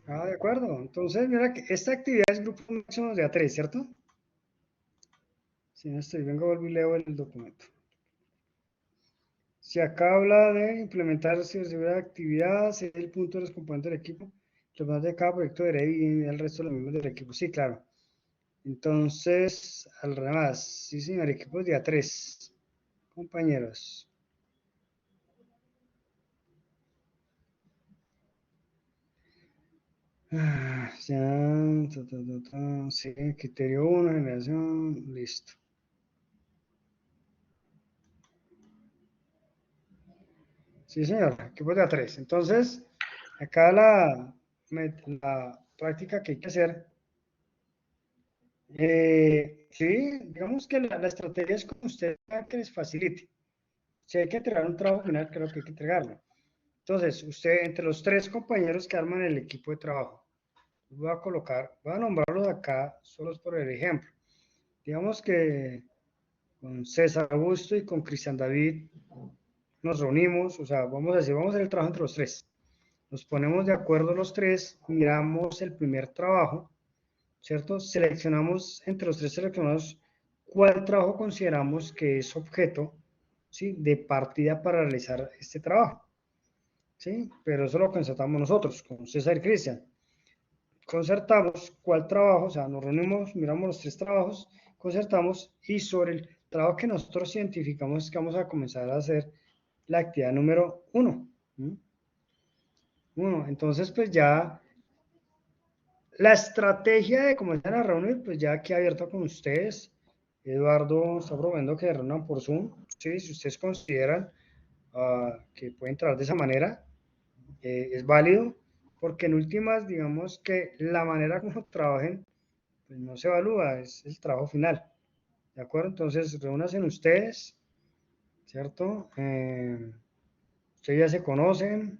Ah, de acuerdo. Entonces, mira que esta actividad es grupo máximo de A3, ¿cierto? Si no estoy, vengo, vuelvo y leo el documento. Si acá habla de implementar ciberseguridad de actividad, es el punto de los componentes del equipo, los componentes de cada proyecto de red y el resto de los miembros del equipo. Sí, claro. Entonces, al demás, sí, señor, equipo de A3, compañeros. Ya, sí, criterio 1, generación, listo. Sí, señor, equipo de A3. Entonces, acá la práctica que hay que hacer, sí, digamos que la estrategia es como usted que les facilite. Si hay que entregar un trabajo final, creo que hay que entregarlo. Entonces, usted, entre los tres compañeros que arman el equipo de trabajo, voy a nombrarlos acá, solos por el ejemplo. Digamos que con César Augusto y con Cristian David nos reunimos, o sea, vamos a hacer el trabajo entre los tres. Nos ponemos de acuerdo los tres, miramos el primer trabajo, ¿cierto? Seleccionamos, entre los tres seleccionados, cuál trabajo consideramos que es objeto, ¿sí? De partida para realizar este trabajo, ¿sí? Pero eso lo concertamos nosotros, con César y Cristian. Concertamos cuál trabajo, o sea, nos reunimos, miramos los tres trabajos, concertamos y sobre el trabajo que nosotros identificamos que vamos a comenzar a hacer la actividad número 1. Entonces, pues ya la estrategia de comenzar a reunir, pues ya aquí abierta con ustedes. Eduardo está proponiendo que reúnan por Zoom. Sí, si ustedes consideran que pueden entrar de esa manera, es válido, porque en últimas, digamos que la manera como trabajen, pues no se evalúa, es el trabajo final. ¿De acuerdo? Entonces, reúnanse ustedes, ¿cierto? Ustedes ya se conocen,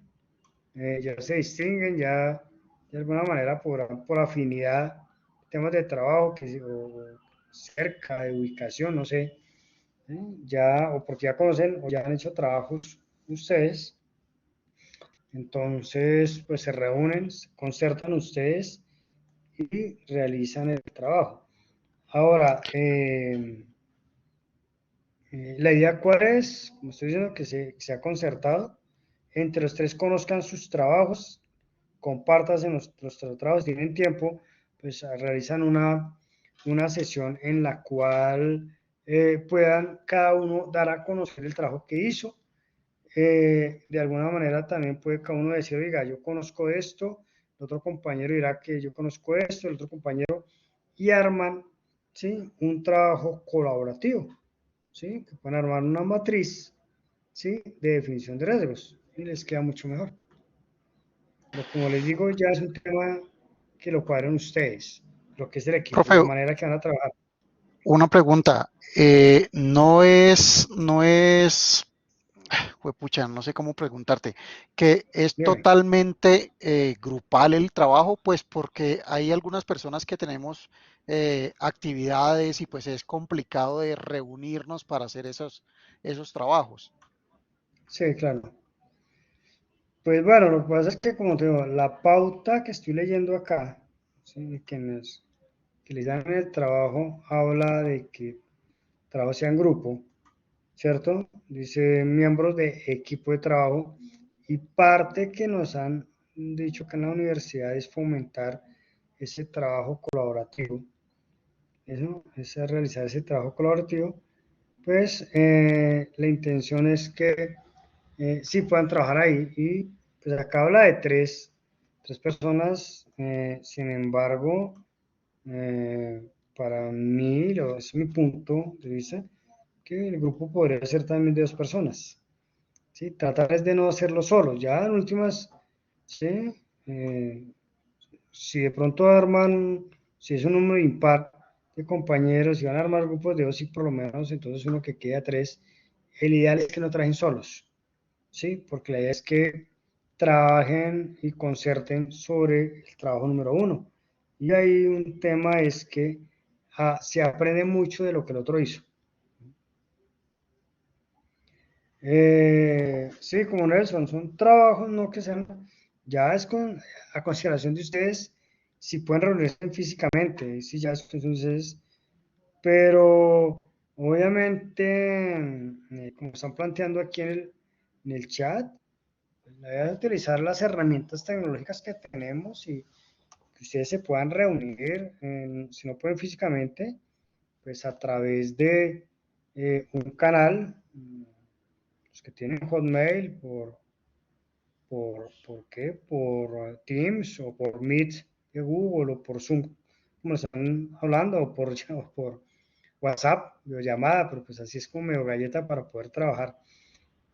ya se distinguen, ya de alguna manera por afinidad, temas de trabajo o cerca de ubicación, no sé, ya o porque ya conocen o ya han hecho trabajos ustedes, entonces pues se reúnen, se concertan ustedes y realizan el trabajo. Ahora, la idea cuál es, como estoy diciendo, que se ha concertado, entre los tres conozcan sus trabajos, compartan los trabajos, tienen tiempo, pues realizan una sesión en la cual puedan cada uno dar a conocer el trabajo que hizo. De alguna manera también puede cada uno decir, oiga, yo conozco esto, el otro compañero dirá que yo conozco esto, el otro compañero, y arman, ¿sí? Un trabajo colaborativo, ¿sí? Que pueden armar una matriz ¿sí? De definición de riesgos y les queda mucho mejor. Pero como les digo, ya es un tema que lo cuadran ustedes, lo que es el equipo, Profe, la manera que van a trabajar. una pregunta. No es, juepucha, no sé cómo preguntarte, que es Dime. totalmente grupal el trabajo, pues porque hay algunas personas que tenemos actividades y pues es complicado de reunirnos para hacer esos trabajos. Sí, claro. Pues bueno, lo que pasa es que, como te digo, la pauta que estoy leyendo acá, ¿sí? Que les dan en el trabajo, habla de que trabajo sea en grupo, ¿cierto? Dice miembros de equipo de trabajo y parte que nos han dicho que en la universidad es fomentar ese trabajo colaborativo, eso, es realizar ese trabajo colaborativo, pues la intención es que sí puedan trabajar ahí y pues acá habla de tres personas, sin embargo, eh, para mí, es mi punto de vista, que el grupo podría ser también de dos personas, ¿sí? Tratar es de no hacerlo solo, ya en últimas, ¿sí? Eh, si de pronto arman, si es un número impar de compañeros, si van a armar grupos de dos y por lo menos, entonces uno que quede a tres, el ideal es que no trajen solos, ¿sí? Porque la idea es que trabajen y concerten sobre el trabajo número uno. Y ahí un tema es que se aprende mucho de lo que el otro hizo. Sí, como Nelson, son trabajos no que sean, ya es a consideración de ustedes si pueden reunirse físicamente, si ya entonces, pero obviamente, como están planteando aquí en el chat, la idea es utilizar las herramientas tecnológicas que tenemos y que ustedes se puedan reunir, si no pueden físicamente, pues a través de un canal, los que tienen Hotmail, ¿por qué? Por Teams o por Meet de Google o por Zoom, como están hablando, o por WhatsApp, videollamada, pero pues así es como medio galleta para poder trabajar.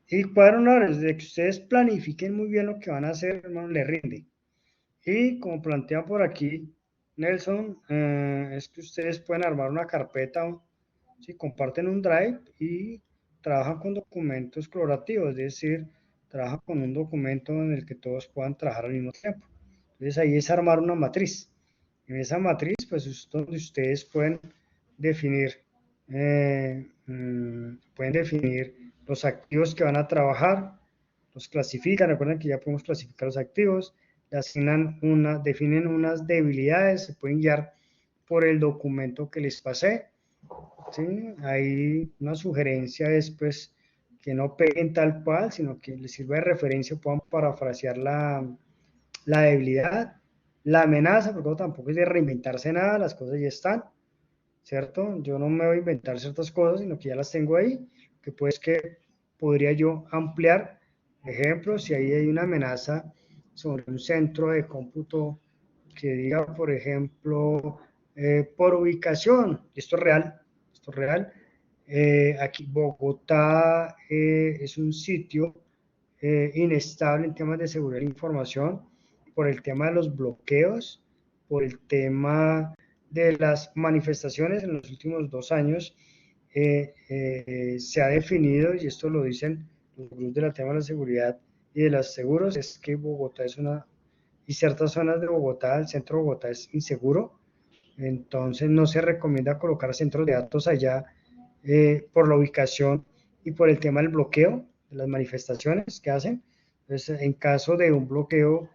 Y cuadran horas, desde que ustedes planifiquen muy bien lo que van a hacer, hermano, le rinde. Y como plantea por aquí Nelson, es que ustedes pueden armar una carpeta, si comparten un drive y trabajan con documentos colaborativos, es decir, trabajan con un documento en el que todos puedan trabajar al mismo tiempo. Entonces ahí es armar una matriz. En esa matriz, pues es donde ustedes definir, pueden definir los activos que van a trabajar, los clasifican, recuerden que ya podemos clasificar los activos, le asignan definen unas debilidades, se pueden guiar por el documento que les pasé, ¿sí? Ahí una sugerencia es pues que no peguen tal cual, sino que les sirva de referencia, puedan parafrasear la debilidad, la amenaza, porque tampoco es de reinventarse nada, las cosas ya están, ¿cierto? Yo no me voy a inventar ciertas cosas, sino que ya las tengo ahí, que pues que podría yo ampliar, ejemplo, si ahí hay una amenaza sobre un centro de cómputo que diga, por ejemplo, por ubicación, esto es real, aquí Bogotá es un sitio inestable en temas de seguridad de la información, por el tema de los bloqueos, por el tema de las manifestaciones en los últimos 2 años, se ha definido, y esto lo dicen los grupos de la tema de la seguridad y de los seguros, es que Bogotá es y ciertas zonas de Bogotá, el centro de Bogotá es inseguro, entonces no se recomienda colocar centros de datos allá por la ubicación y por el tema del bloqueo de las manifestaciones que hacen. Entonces, en caso de un bloqueo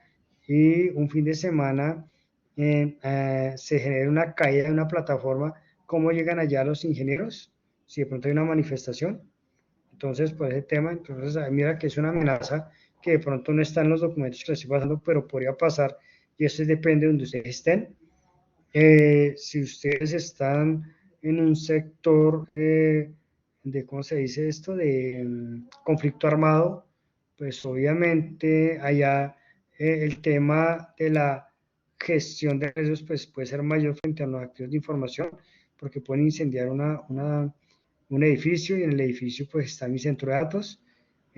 y un fin de semana se genera una caída de una plataforma, ¿cómo llegan allá los ingenieros? Si de pronto hay una manifestación. Entonces, por ese tema, entonces mira que es una amenaza que de pronto no está en los documentos que les estoy pasando, pero podría pasar y eso depende de donde ustedes estén. Si ustedes están en un sector de, ¿cómo se dice esto?, de conflicto armado, pues obviamente allá el tema de la gestión de riesgos pues, puede ser mayor frente a los activos de información, porque pueden incendiar un edificio y en el edificio pues está mi centro de datos.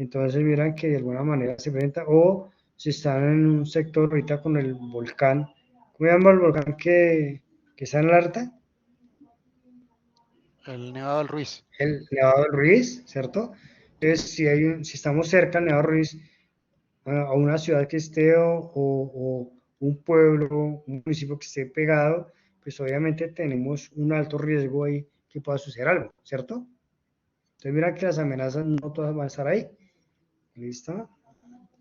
entonces miran que de alguna manera se presenta, o si están en un sector ahorita con el volcán, ¿cómo se llama el volcán que está en alerta? El Nevado del Ruiz. El Nevado del Ruiz, ¿cierto? Entonces, si estamos cerca del Nevado del Ruiz, a una ciudad que esté o un pueblo, un municipio que esté pegado, pues obviamente tenemos un alto riesgo ahí que pueda suceder algo, ¿cierto? Entonces mira que las amenazas no todas van a estar ahí, ¿listo?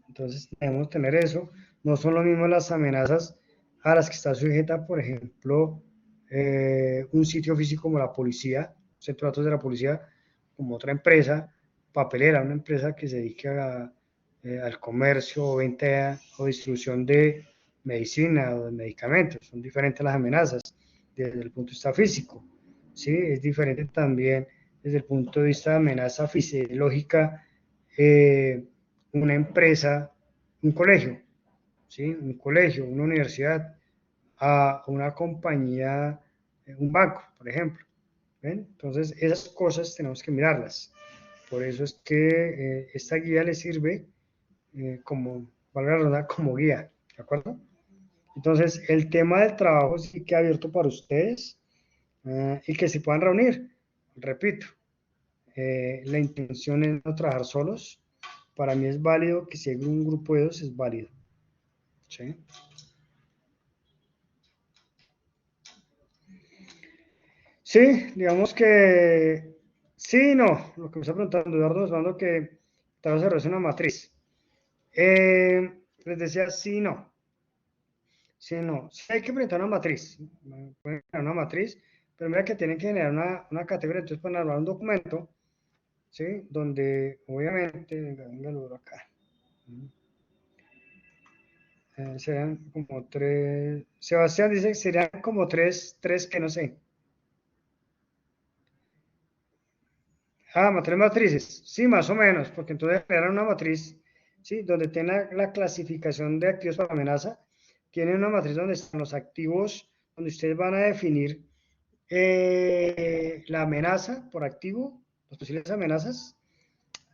Entonces debemos tener eso. No son lo mismo las amenazas a las que está sujeta, por ejemplo, un sitio físico como la policía, centro de datos de la policía, como otra empresa papelera, una empresa que se dedica al comercio o venta o distribución de medicina o de medicamentos. Son diferentes las amenazas desde el punto de vista físico. ¿Sí? Es diferente también desde el punto de vista de amenaza fisiológica, una empresa, un colegio, ¿sí? Un colegio, una universidad, a una compañía, un banco, por ejemplo. ¿Ven? Entonces, esas cosas tenemos que mirarlas. Por eso es que esta guía le sirve como, valga la redundancia, como guía, ¿de acuerdo? Entonces, el tema del trabajo sí que abierto para ustedes y que se puedan reunir. Repito, la intención es no trabajar solos. Para mí es válido que si hay un grupo de dos, es válido. ¿Sí? Sí, digamos que sí, no. Lo que me está preguntando Eduardo es hablando que tal vez se una matriz. Les decía sí, no. Sí, no. Sí hay que presentar una matriz. Pueden generar una matriz, pero mira que tienen que generar una categoría. Entonces pueden armar un documento, ¿sí? Donde obviamente, venga, lo acá. Serían como tres. Sebastián dice que serían como tres que no sé. Tres matrices, sí, más o menos, porque entonces generan una matriz, sí, donde tiene la clasificación de activos para amenaza, tiene una matriz donde están los activos, donde ustedes van a definir la amenaza por activo, las posibles amenazas,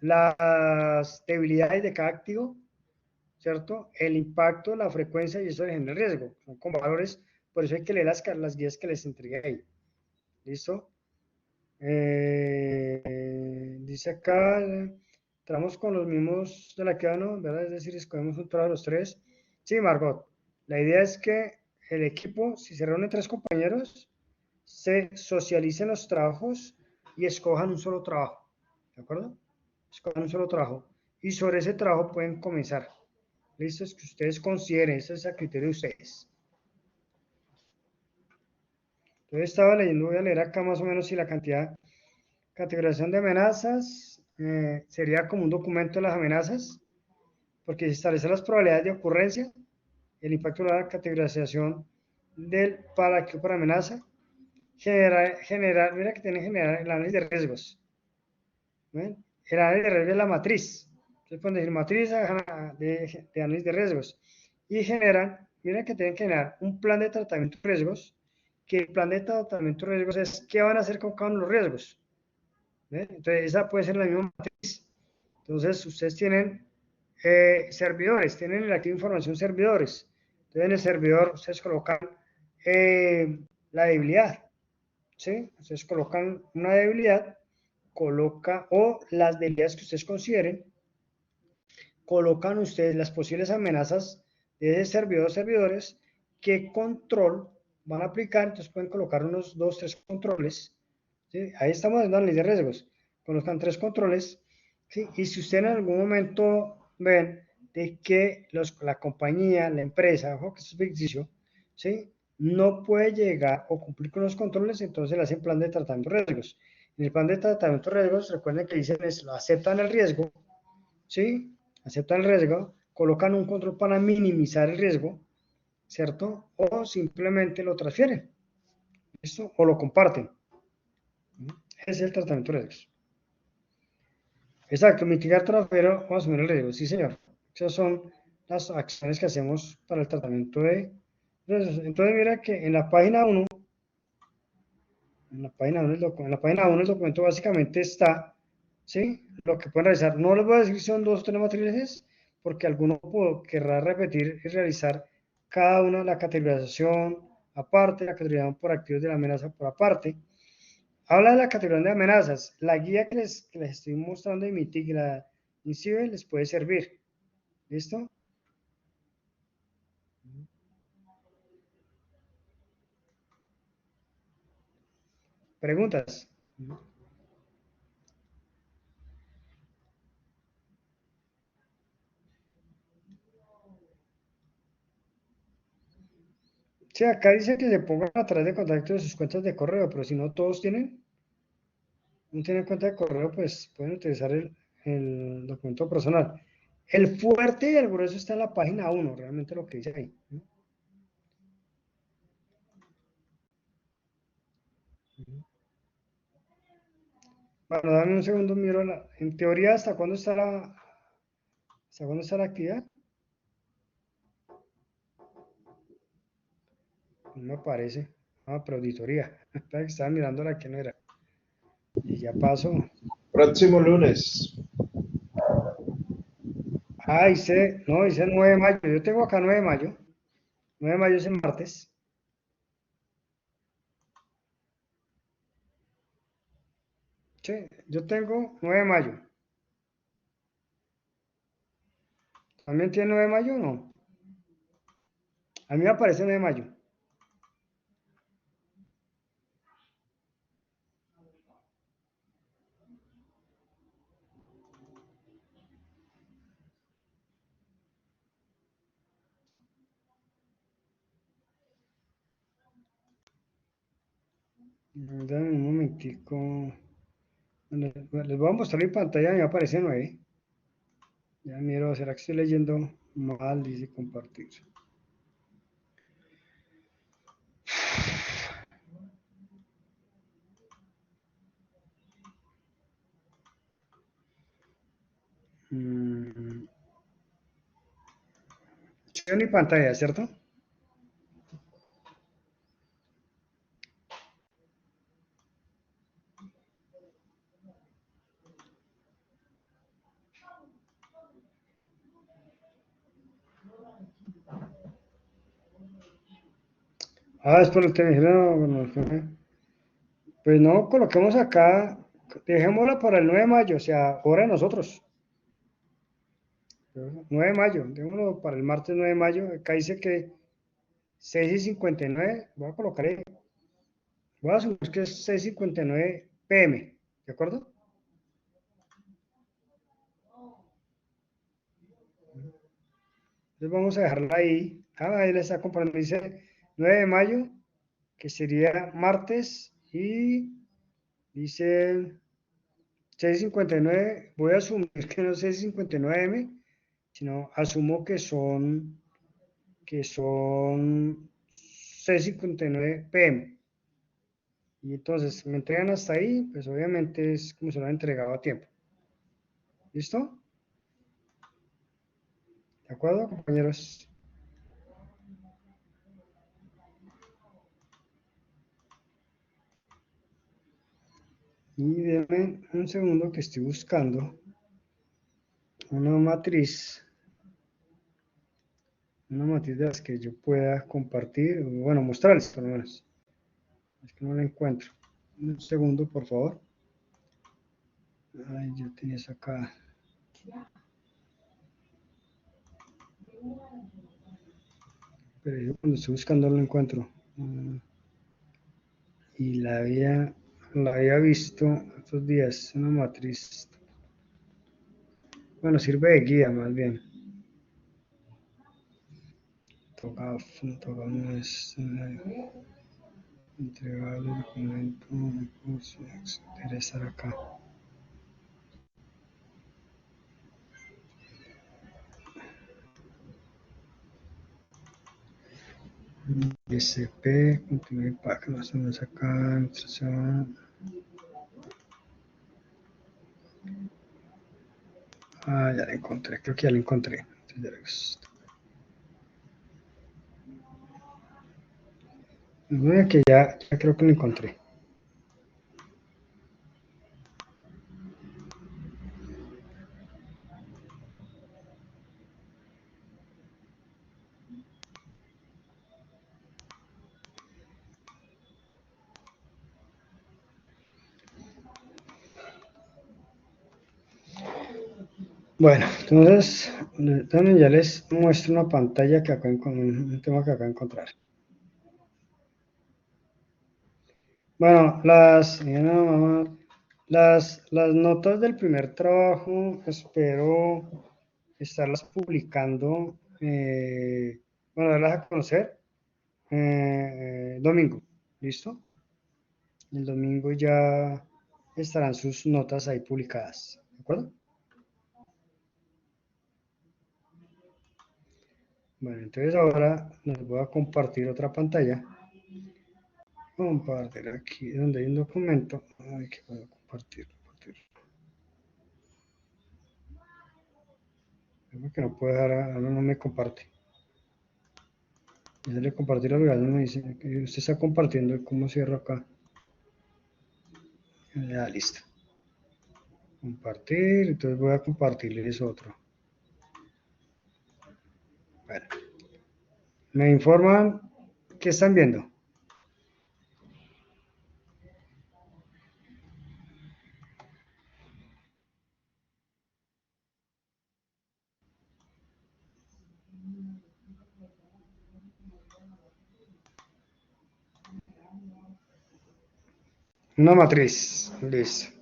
las debilidades de cada activo, ¿cierto? El impacto, la frecuencia y eso genera riesgo, son con valores, por eso hay que leer las guías que les entregué ahí, ¿listo? Dice acá, entramos con los mismos de la que ¿no? ¿Verdad? Es decir, escogemos un trabajo de los tres. Sí, Margot, la idea es que el equipo, si se reúnen tres compañeros, se socialicen los trabajos y escojan un solo trabajo, ¿de acuerdo? Escojan un solo trabajo y sobre ese trabajo pueden comenzar. ¿Listo? Es que ustedes consideren, ese es el criterio de ustedes. Entonces estaba leyendo, voy a leer acá más o menos si la cantidad. Categorización de amenazas sería como un documento de las amenazas, porque se establecen las probabilidades de ocurrencia, el impacto de la categorización del para qué para amenaza, generar, mira que tiene que generar el análisis de riesgos. ¿Ven? El análisis de riesgos es la matriz. Entonces pueden decir matriz de análisis de riesgos. Y generan, mira que tienen que generar un plan de tratamiento de riesgos, que el plan de tratamiento de riesgos es qué van a hacer con cada uno de los riesgos. ¿Ven? Entonces esa puede ser la misma matriz. Entonces ustedes tienen servidores, tienen en el activo información servidores. Entonces en el servidor ustedes colocan la debilidad, ¿sí? Ustedes colocan una debilidad, o las debilidades que ustedes consideren, colocan ustedes las posibles amenazas de ese servidor servidores, qué control van a aplicar, entonces pueden colocar unos 2, 3 controles, ¿sí? Ahí estamos dando análisis de riesgos, colocan 3 controles, ¿sí? Y si ustedes en algún momento ven de que la compañía, la empresa, ojo que esto es ficticio, ¿sí? No puede llegar o cumplir con los controles, entonces le hacen plan de tratamiento de riesgos. En el plan de tratamiento de riesgos, recuerden que dicen es, aceptan el riesgo, ¿sí? Aceptan el riesgo, colocan un control para minimizar el riesgo, ¿cierto? O simplemente lo transfieren, ¿listo? O lo comparten. Ese es el tratamiento de riesgos. Exacto, mitigar, transfiero o asumir el riesgo. Sí, señor. Esas son las acciones que hacemos para el tratamiento de riesgos. Entonces, mira que en la página 1, en la página 1 el documento básicamente está ¿sí? Lo que pueden realizar. No les voy a decir si son 2 o 3 matrices, porque alguno querrá repetir y realizar cada una la categorización aparte, la categorización por activos de la amenaza por aparte. Habla de la categorización de amenazas. La guía que les estoy mostrando en mi TIC, la INCIBE, les puede servir. ¿Listo? ¿Preguntas? Sí, acá dice que se pongan a través de contacto de sus cuentas de correo, pero si no todos no tienen cuenta de correo, pues pueden utilizar el documento personal. El fuerte y el grueso está en la página 1, realmente lo que dice ahí. Bueno, dame un segundo, miro en teoría, hasta cuándo está la actividad? No me aparece. Ah, pero auditoría. Estaba mirando la que no era. Y ya pasó. Próximo lunes. Ah, dice 9 de mayo. Yo tengo acá 9 de mayo. 9 de mayo es el martes. Sí, yo tengo 9 de mayo. ¿También tiene 9 de mayo o no? A mí me aparece 9 de mayo. Dame un momentico. Bueno, les voy a mostrar mi pantalla, me aparece 9. Ya miro, ¿será que estoy leyendo mal? Dice compartir. Sí, en mi pantalla, ¿cierto? Ah, es por el teléfono. Bueno, pues no, coloquemos acá, dejémosla para el 9 de mayo, o sea, hora de nosotros. 9 de mayo, dejémoslo para el martes 9 de mayo. Acá dice que 6:59, voy a colocar ahí, voy a asumir que es 6:59 PM, ¿de acuerdo? Entonces vamos a dejarla ahí. Ah, ahí le está comparando, dice 9 de mayo, que sería martes, y dice 6:59, voy a asumir que no es 6:59 M, sino asumo que son 6:59 PM. Y entonces me entregan hasta ahí, pues obviamente es como se lo han entregado a tiempo. ¿Listo? ¿De acuerdo, compañeros? Y denme un segundo que estoy buscando una matriz de las que yo pueda compartir, bueno, mostrarles por lo menos. Es que no la encuentro. Un segundo, por favor. Ay, yo tenía eso acá. Pero yo cuando estoy buscando no la encuentro. Y la había visto estos días, una matriz. Bueno, sirve de guía más bien. Tocamos entregar el documento, recurso, interesar acá. SP, continuar página, hacemos acá, administración. Ah, ya la encontré, creo que ya la encontré. Bueno, que ya creo que la encontré. Bueno, entonces, también ya les muestro una pantalla que acá un tema que acá encontrar. Bueno, las notas del primer trabajo espero estarlas publicando, bueno, darlas a conocer domingo, ¿listo? El domingo ya estarán sus notas ahí publicadas, ¿de acuerdo? Bueno, entonces ahora les voy a compartir otra pantalla. Compartir aquí donde hay un documento. Ay, que puedo compartir. Creo que no puedo dejar, ahora no me comparte. Ya le compartí la verdad, me dice que usted está compartiendo. ¿Cómo cierro acá? Ya, listo. Compartir, entonces voy a compartirles otro. Bueno, me informan que están viendo. Una matriz, listo.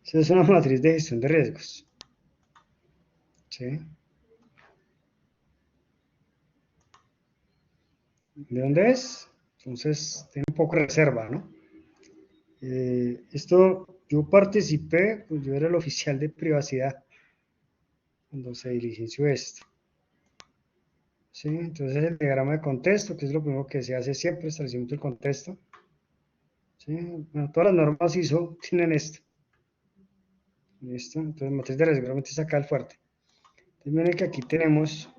Esa es una matriz de gestión de riesgos. ¿Sí? ¿De dónde es? Entonces, tiene un poco de reserva, ¿no? Esto, yo participé, pues yo era el oficial de privacidad cuando se diligenció esto. ¿Sí? Entonces, el diagrama de contexto, que es lo primero que se hace siempre, establecimiento del contexto. ¿Sí? Bueno, todas las normas ISO tienen esto. ¿Listo? Entonces, matriz de riesgo, realmente es acá el fuerte. Entonces, miren que aquí tenemos,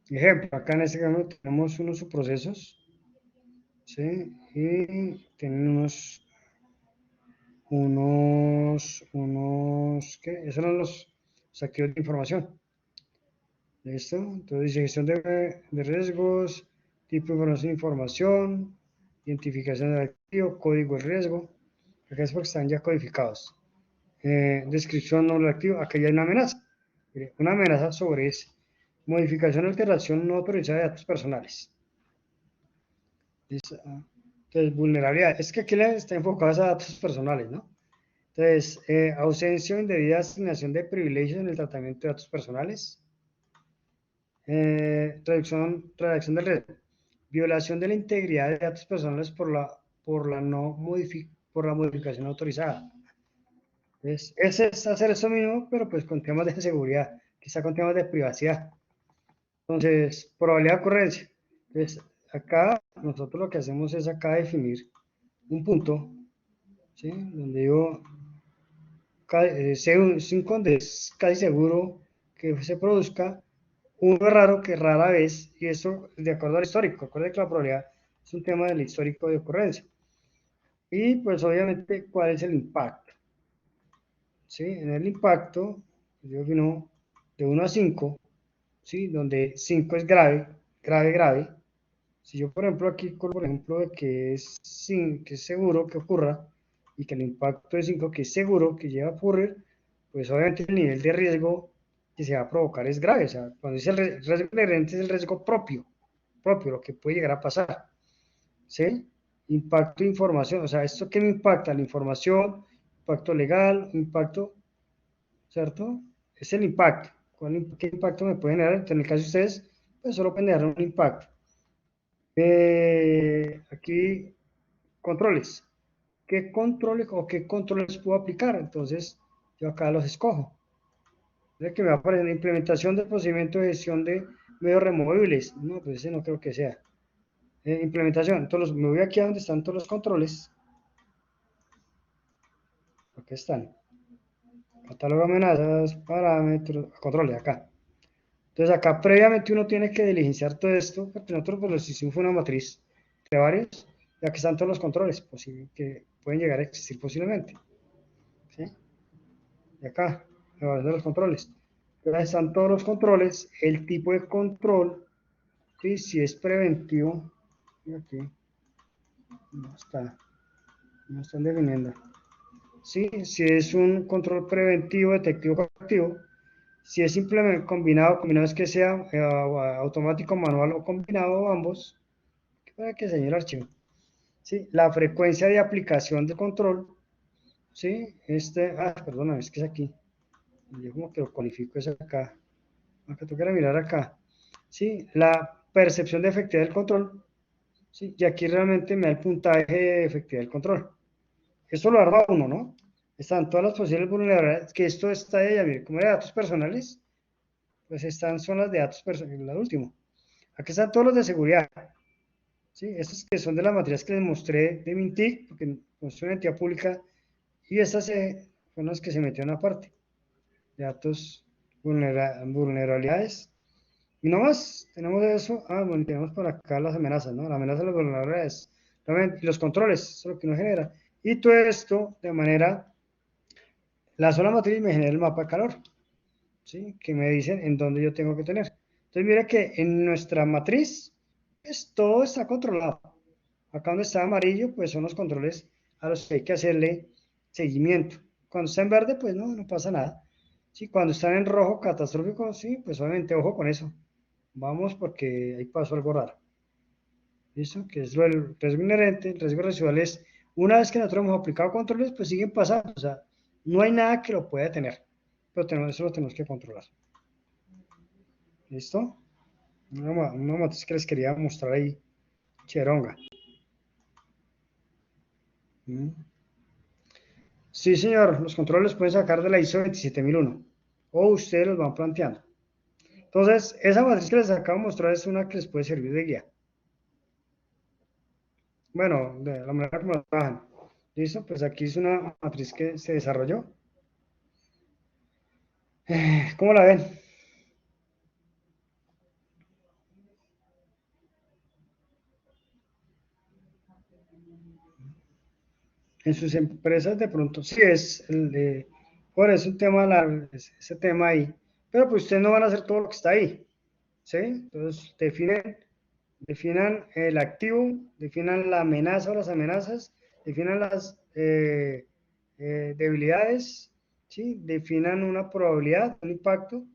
ejemplo, acá en este caso tenemos unos subprocesos, ¿sí? Y tienen ¿qué? Esos son los activos de información. ¿Listo? Entonces, gestión de riesgos, tipo de información, identificación del activo, código de riesgo. Acá es porque están ya codificados. Descripción no del activo. Acá ya hay una amenaza. Mire, una amenaza sobre es modificación o alteración no autorizada de datos personales. Entonces, vulnerabilidad. Es que aquí está enfocado a datos personales, ¿no? Entonces, ausencia o indebida asignación de privilegios en el tratamiento de datos personales. Redacción del riesgo. Violación de la integridad de datos personales por la modificación autorizada. Entonces, ese es hacer eso mismo, pero pues con temas de seguridad, quizá con temas de privacidad. Entonces, probabilidad de ocurrencia. Entonces, acá nosotros lo que hacemos es acá definir un punto, ¿sí? Donde yo donde es casi seguro que se produzca. Uno es raro que rara vez, y eso de acuerdo al histórico, acuérdense que la probabilidad es un tema del histórico de ocurrencia. Y pues obviamente, ¿cuál es el impacto? ¿Sí? En el impacto, yo vino de 1 a 5, ¿sí? Donde 5 es grave, grave, grave. Si yo, por ejemplo, aquí con por ejemplo de que que es seguro que ocurra, y que el impacto es 5, que es seguro que llegue a ocurrir, pues obviamente el nivel de riesgo que se va a provocar es grave. O sea, cuando dice el riesgo inherente es el riesgo propio, lo que puede llegar a pasar. ¿Sí? Impacto de información, o sea, ¿esto qué me impacta? La información, impacto legal, impacto, ¿cierto? Es el impacto. ¿Qué impacto me puede generar? En el caso de ustedes, pues solo pueden generar un impacto. Aquí, controles. ¿Qué controles o qué controles puedo aplicar? Entonces, yo acá los escojo. Es que me va a aparecer la implementación del procedimiento de gestión de medios removibles. No, pues ese no creo que sea. Implementación. Entonces, me voy aquí a donde están todos los controles. Aquí están. Catálogo de amenazas, parámetros, controles, acá. Entonces, acá previamente uno tiene que diligenciar todo esto, porque nosotros pues, lo hicimos una matriz de varios, y aquí están todos los controles que pueden llegar a existir posiblemente. ¿Sí? Y acá, evaluación de los controles. Entonces, están todos los controles, el tipo de control, ¿sí? Si es preventivo, y aquí no están definiendo. ¿sí? Si es un control preventivo, detectivo, correctivo. Si es simplemente combinado es que sea automático, manual o combinado ambos, para que enseñe el archivo. ¿Sí? La frecuencia de aplicación de control, ¿sí? Perdona, es que es aquí. Yo como que lo cualifico es acá. Aunque tú quieras mirar acá. ¿Sí? La percepción de efectividad del control, ¿sí? Y aquí realmente me da el puntaje de efectividad del control. Esto lo arma uno, ¿no? Están todas las posibles vulnerabilidades, que esto está de ella, mire, como de datos personales, pues son las de datos personales, la última. Aquí están todos los de seguridad, ¿sí? Estos que son de las materias que les mostré de Mintic, porque es una entidad pública, y estas son las que se metieron aparte, de datos vulnerabilidades. Y no más, tenemos eso, bueno, tenemos por acá las amenazas, ¿no? La amenaza de las vulnerabilidades, y los controles, eso es lo que uno genera. Y todo esto de manera, la zona matriz me genera el mapa de calor, ¿sí? Que me dicen en dónde yo tengo que tener. Entonces mira que en nuestra matriz, pues todo está controlado. Acá donde está amarillo, pues son los controles a los que hay que hacerle seguimiento. Cuando está en verde, pues no pasa nada. Sí, cuando están en rojo catastrófico, sí, pues obviamente ojo con eso. Vamos porque ahí pasó algo raro. ¿Listo? Que es lo del riesgo inherente, el riesgo residual es, una vez que nosotros hemos aplicado controles, pues siguen pasando. O sea, no hay nada que lo pueda detener. Pero eso lo tenemos que controlar. ¿Listo? Una matriz que les quería mostrar ahí, cheronga. Sí, señor, los controles pueden sacar de la ISO 27001 o ustedes los van planteando. Entonces, esa matriz que les acabo de mostrar es una que les puede servir de guía. Bueno, de la manera como la trabajan. ¿Listo? Pues aquí es una matriz que se desarrolló. ¿Cómo la ven? En sus empresas de pronto, sí es por eso un tema, ese tema ahí. Pero pues ustedes no van a hacer todo lo que está ahí. ¿Sí? Entonces, definan el activo, definan la amenaza o las amenazas, definan las debilidades, ¿sí? Definan una probabilidad, un impacto,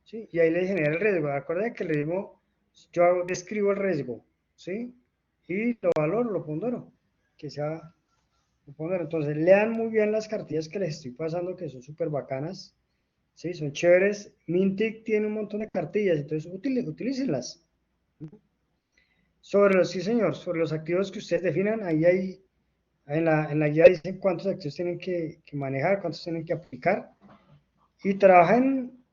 ¿sí? Y ahí le genera el riesgo. Acuérdense que el riesgo, yo describo el riesgo, ¿sí? Y lo valoro, lo pondero, que sea, lo pondero. Entonces, lean muy bien las cartillas que les estoy pasando, que son súper bacanas, ¿sí? Son chéveres. Mintic tiene un montón de cartillas, entonces utilícenlas. Sí señor, sobre los activos que ustedes definan, ahí hay, en la guía dicen cuántos activos tienen que manejar, cuántos tienen que aplicar, y trabajen,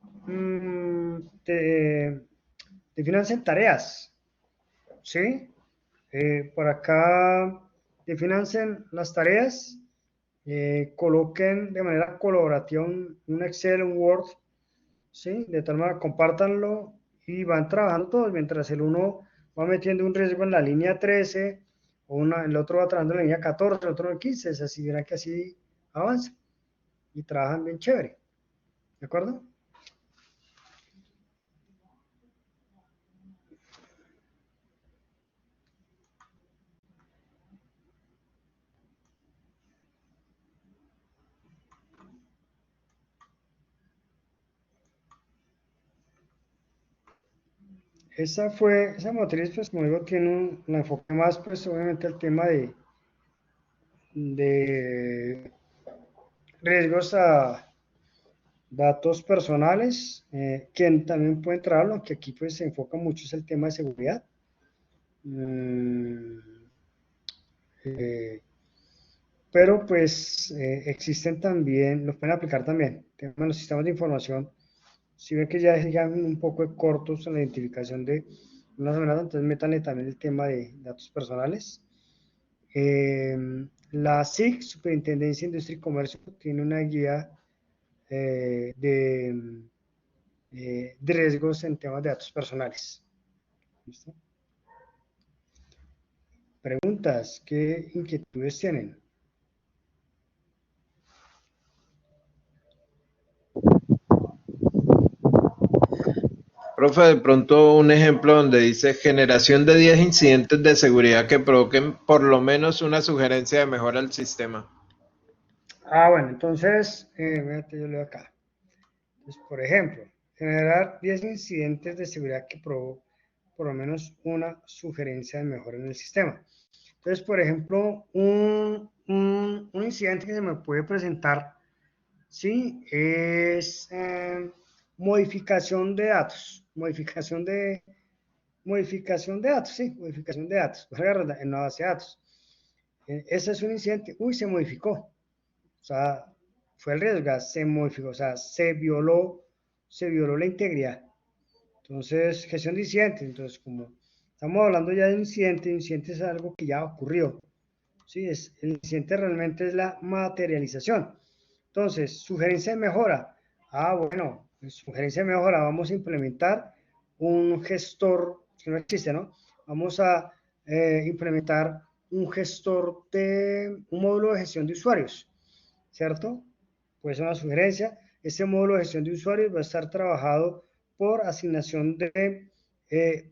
definanse en tareas, ¿sí? Por acá, definanse las tareas, coloquen de manera colaborativa un Excel, un Word, ¿sí? De tal manera, compártanlo y van trabajando todos, mientras el uno va metiendo un riesgo en la línea 13, el otro va trabajando en la línea 14, el otro en 15, es así, verán que así avanza y trabajan bien chévere, ¿de acuerdo? Esa matriz, pues como digo, tiene la enfoque más, pues obviamente el tema de riesgos a datos personales, que también pueden trabajarlo, aunque aquí pues se enfoca mucho es el tema de seguridad. Pero pues existen también, los pueden aplicar también, temas de los sistemas de información. Si ven que ya llegan un poco cortos en la identificación de unas amenazas, entonces métanle también el tema de datos personales. La SIC, Superintendencia de Industria y Comercio, tiene una guía de riesgos en temas de datos personales. ¿Listo? Preguntas, ¿qué inquietudes tienen? Profe, de pronto un ejemplo donde dice generación de 10 incidentes de seguridad que provoquen por lo menos una sugerencia de mejora al sistema. Bueno, entonces, fíjate, yo leo acá. Entonces, por ejemplo, generar 10 incidentes de seguridad que probó por lo menos una sugerencia de mejora en el sistema. Entonces, por ejemplo, un incidente que se me puede presentar, ¿sí? Es modificación de datos, modificación de datos, sí, modificación de datos, en una base de datos. Ese es un incidente, uy, se modificó, o sea, fue el riesgo, se modificó, o sea, se violó la integridad. Entonces, gestión de incidentes, entonces, como estamos hablando ya de un incidente es algo que ya ocurrió, ¿sí? El incidente realmente es la materialización. Entonces, sugerencia de mejora. Bueno, sugerencia de mejora, vamos a implementar un gestor, que no existe, ¿no? Vamos a implementar un gestor un módulo de gestión de usuarios, ¿cierto? Puede ser una sugerencia. Este módulo de gestión de usuarios va a estar trabajado por asignación de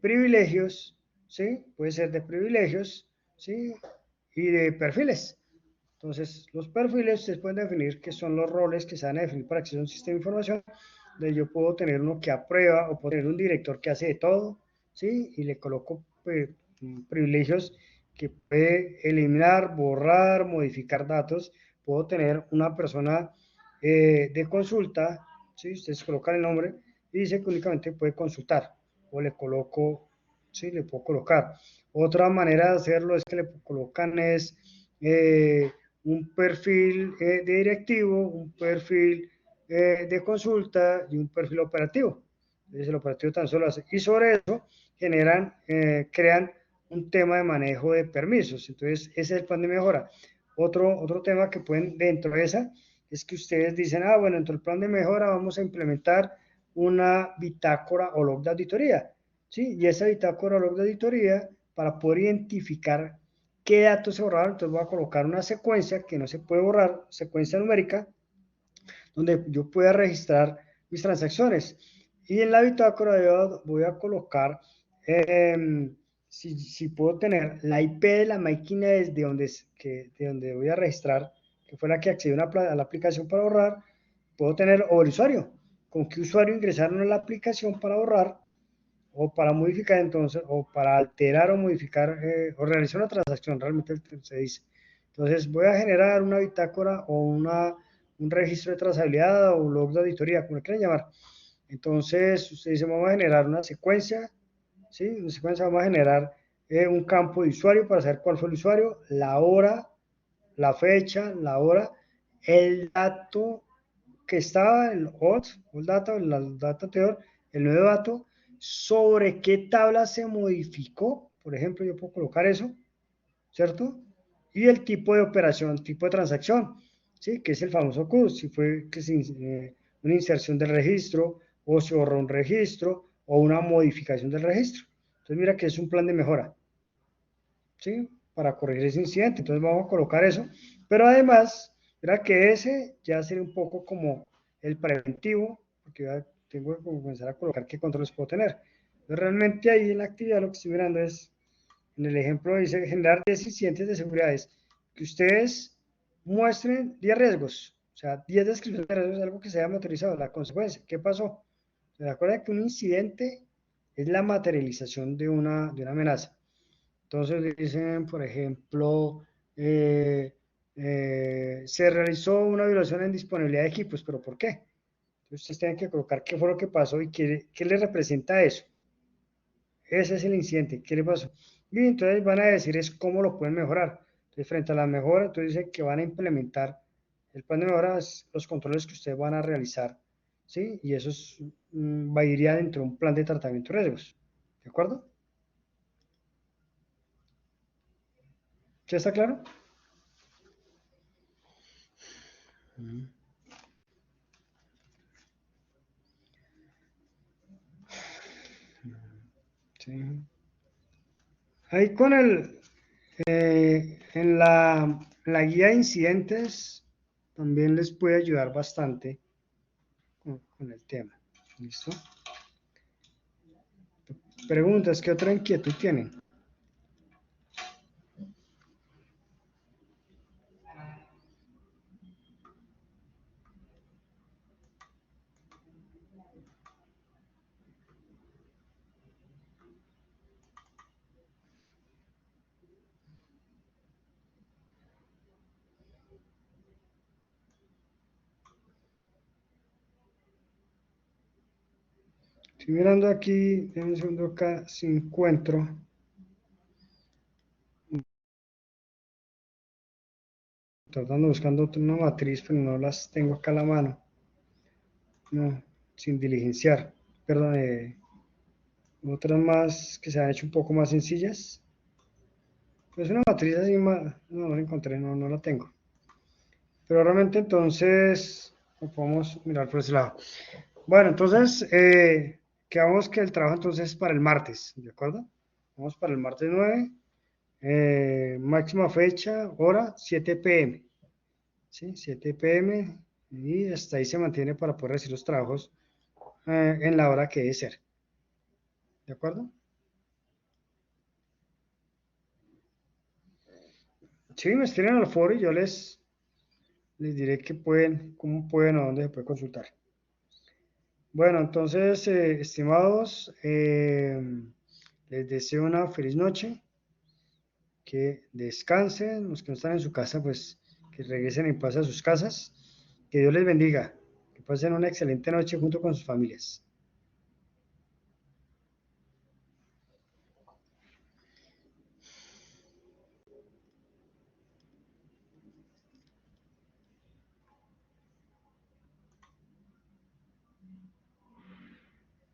privilegios, ¿sí? Puede ser de privilegios, ¿sí? Y de perfiles. Entonces, los perfiles ustedes pueden definir que son los roles que se van a definir para acceso a un sistema de información, donde yo puedo tener uno que aprueba o puedo tener un director que hace de todo, ¿sí? Y le coloco privilegios que puede eliminar, borrar, modificar datos. Puedo tener una persona de consulta, ¿sí? Ustedes colocan el nombre y dice que únicamente puede consultar o le coloco, ¿sí? Le puedo colocar. Otra manera de hacerlo es que le colocan un perfil de directivo, un perfil de consulta y un perfil operativo. Entonces el operativo tan solo hace. Y sobre eso crean un tema de manejo de permisos. Entonces ese es el plan de mejora. Otro tema que pueden dentro de esa es que ustedes dicen, bueno, dentro del plan de mejora vamos a implementar una bitácora o log de auditoría, ¿sí? Y esa bitácora o log de auditoría, para poder identificar qué datos se borraron, entonces voy a colocar una secuencia que no se puede borrar, secuencia numérica, donde yo pueda registrar mis transacciones. Y en la bitácora voy a colocar, si puedo tener la IP de la máquina de donde voy a registrar, que fue la que accedió a la aplicación para borrar, puedo tener, o el usuario, con qué usuario ingresaron a la aplicación para borrar, o para modificar entonces, o para alterar o modificar, o realizar una transacción, realmente se dice. Entonces voy a generar una bitácora o un registro de trazabilidad o un log de auditoría, como le quieran llamar. Entonces usted dice, vamos a generar una secuencia, ¿sí? Una secuencia, vamos a generar un campo de usuario para saber cuál fue el usuario, la hora, la fecha, la hora, el dato que estaba, el OT, el dato anterior, el nuevo dato, sobre qué tabla se modificó, por ejemplo, yo puedo colocar eso, ¿cierto? Y el tipo de operación, tipo de transacción, ¿sí? Que es el famoso CUS, si fue una inserción del registro, o se borró un registro, o una modificación del registro. Entonces mira que es un plan de mejora, ¿sí? Para corregir ese incidente. Entonces vamos a colocar eso. Pero además, mira que ese ya sería un poco como el preventivo, porque ya tengo que comenzar a colocar qué controles puedo tener. Entonces realmente ahí en la actividad lo que estoy mirando es, en el ejemplo dice generar 10 incidentes de seguridad, que ustedes muestren 10 riesgos, o sea, 10 descripciones de riesgos, algo que se haya materializado, la consecuencia, ¿qué pasó? ¿Se acuerdan que un incidente es la materialización de una amenaza? Entonces dicen, por ejemplo, se realizó una violación en disponibilidad de equipos, pero ¿por qué? Entonces ustedes tienen que colocar qué fue lo que pasó y qué le representa eso. Ese es el incidente, ¿qué le pasó? Y entonces van a decir es cómo lo pueden mejorar. Entonces frente a las mejoras, entonces dicen que van a implementar el plan de mejoras, los controles que ustedes van a realizar, ¿sí? Y eso iría dentro de un plan de tratamiento de riesgos, ¿de acuerdo? ¿Ya está claro? Sí. Ahí en la guía de incidentes también les puede ayudar bastante con el tema. ¿Listo? Preguntas, ¿qué otra inquietud tienen? Estoy mirando aquí, déjame un segundo acá, si encuentro. Tratando buscando una matriz, pero no las tengo acá a la mano. No, sin diligenciar. Perdón, otras más que se han hecho un poco más sencillas. Pues una matriz así más, no la encontré, no la tengo. Pero realmente entonces lo podemos mirar por ese lado. Bueno, entonces quedamos que el trabajo entonces es para el martes, ¿de acuerdo? Vamos para el martes 9, máxima fecha, hora 7 p.m. ¿Sí? 7 p.m. y hasta ahí se mantiene para poder hacer los trabajos en la hora que debe ser. ¿De acuerdo? Sí, me escriben al foro y yo les diré que pueden, cómo pueden o dónde se puede consultar. Bueno, entonces, estimados, les deseo una feliz noche, que descansen, los que no están en su casa, pues que regresen en paz a sus casas, que Dios les bendiga, que pasen una excelente noche junto con sus familias.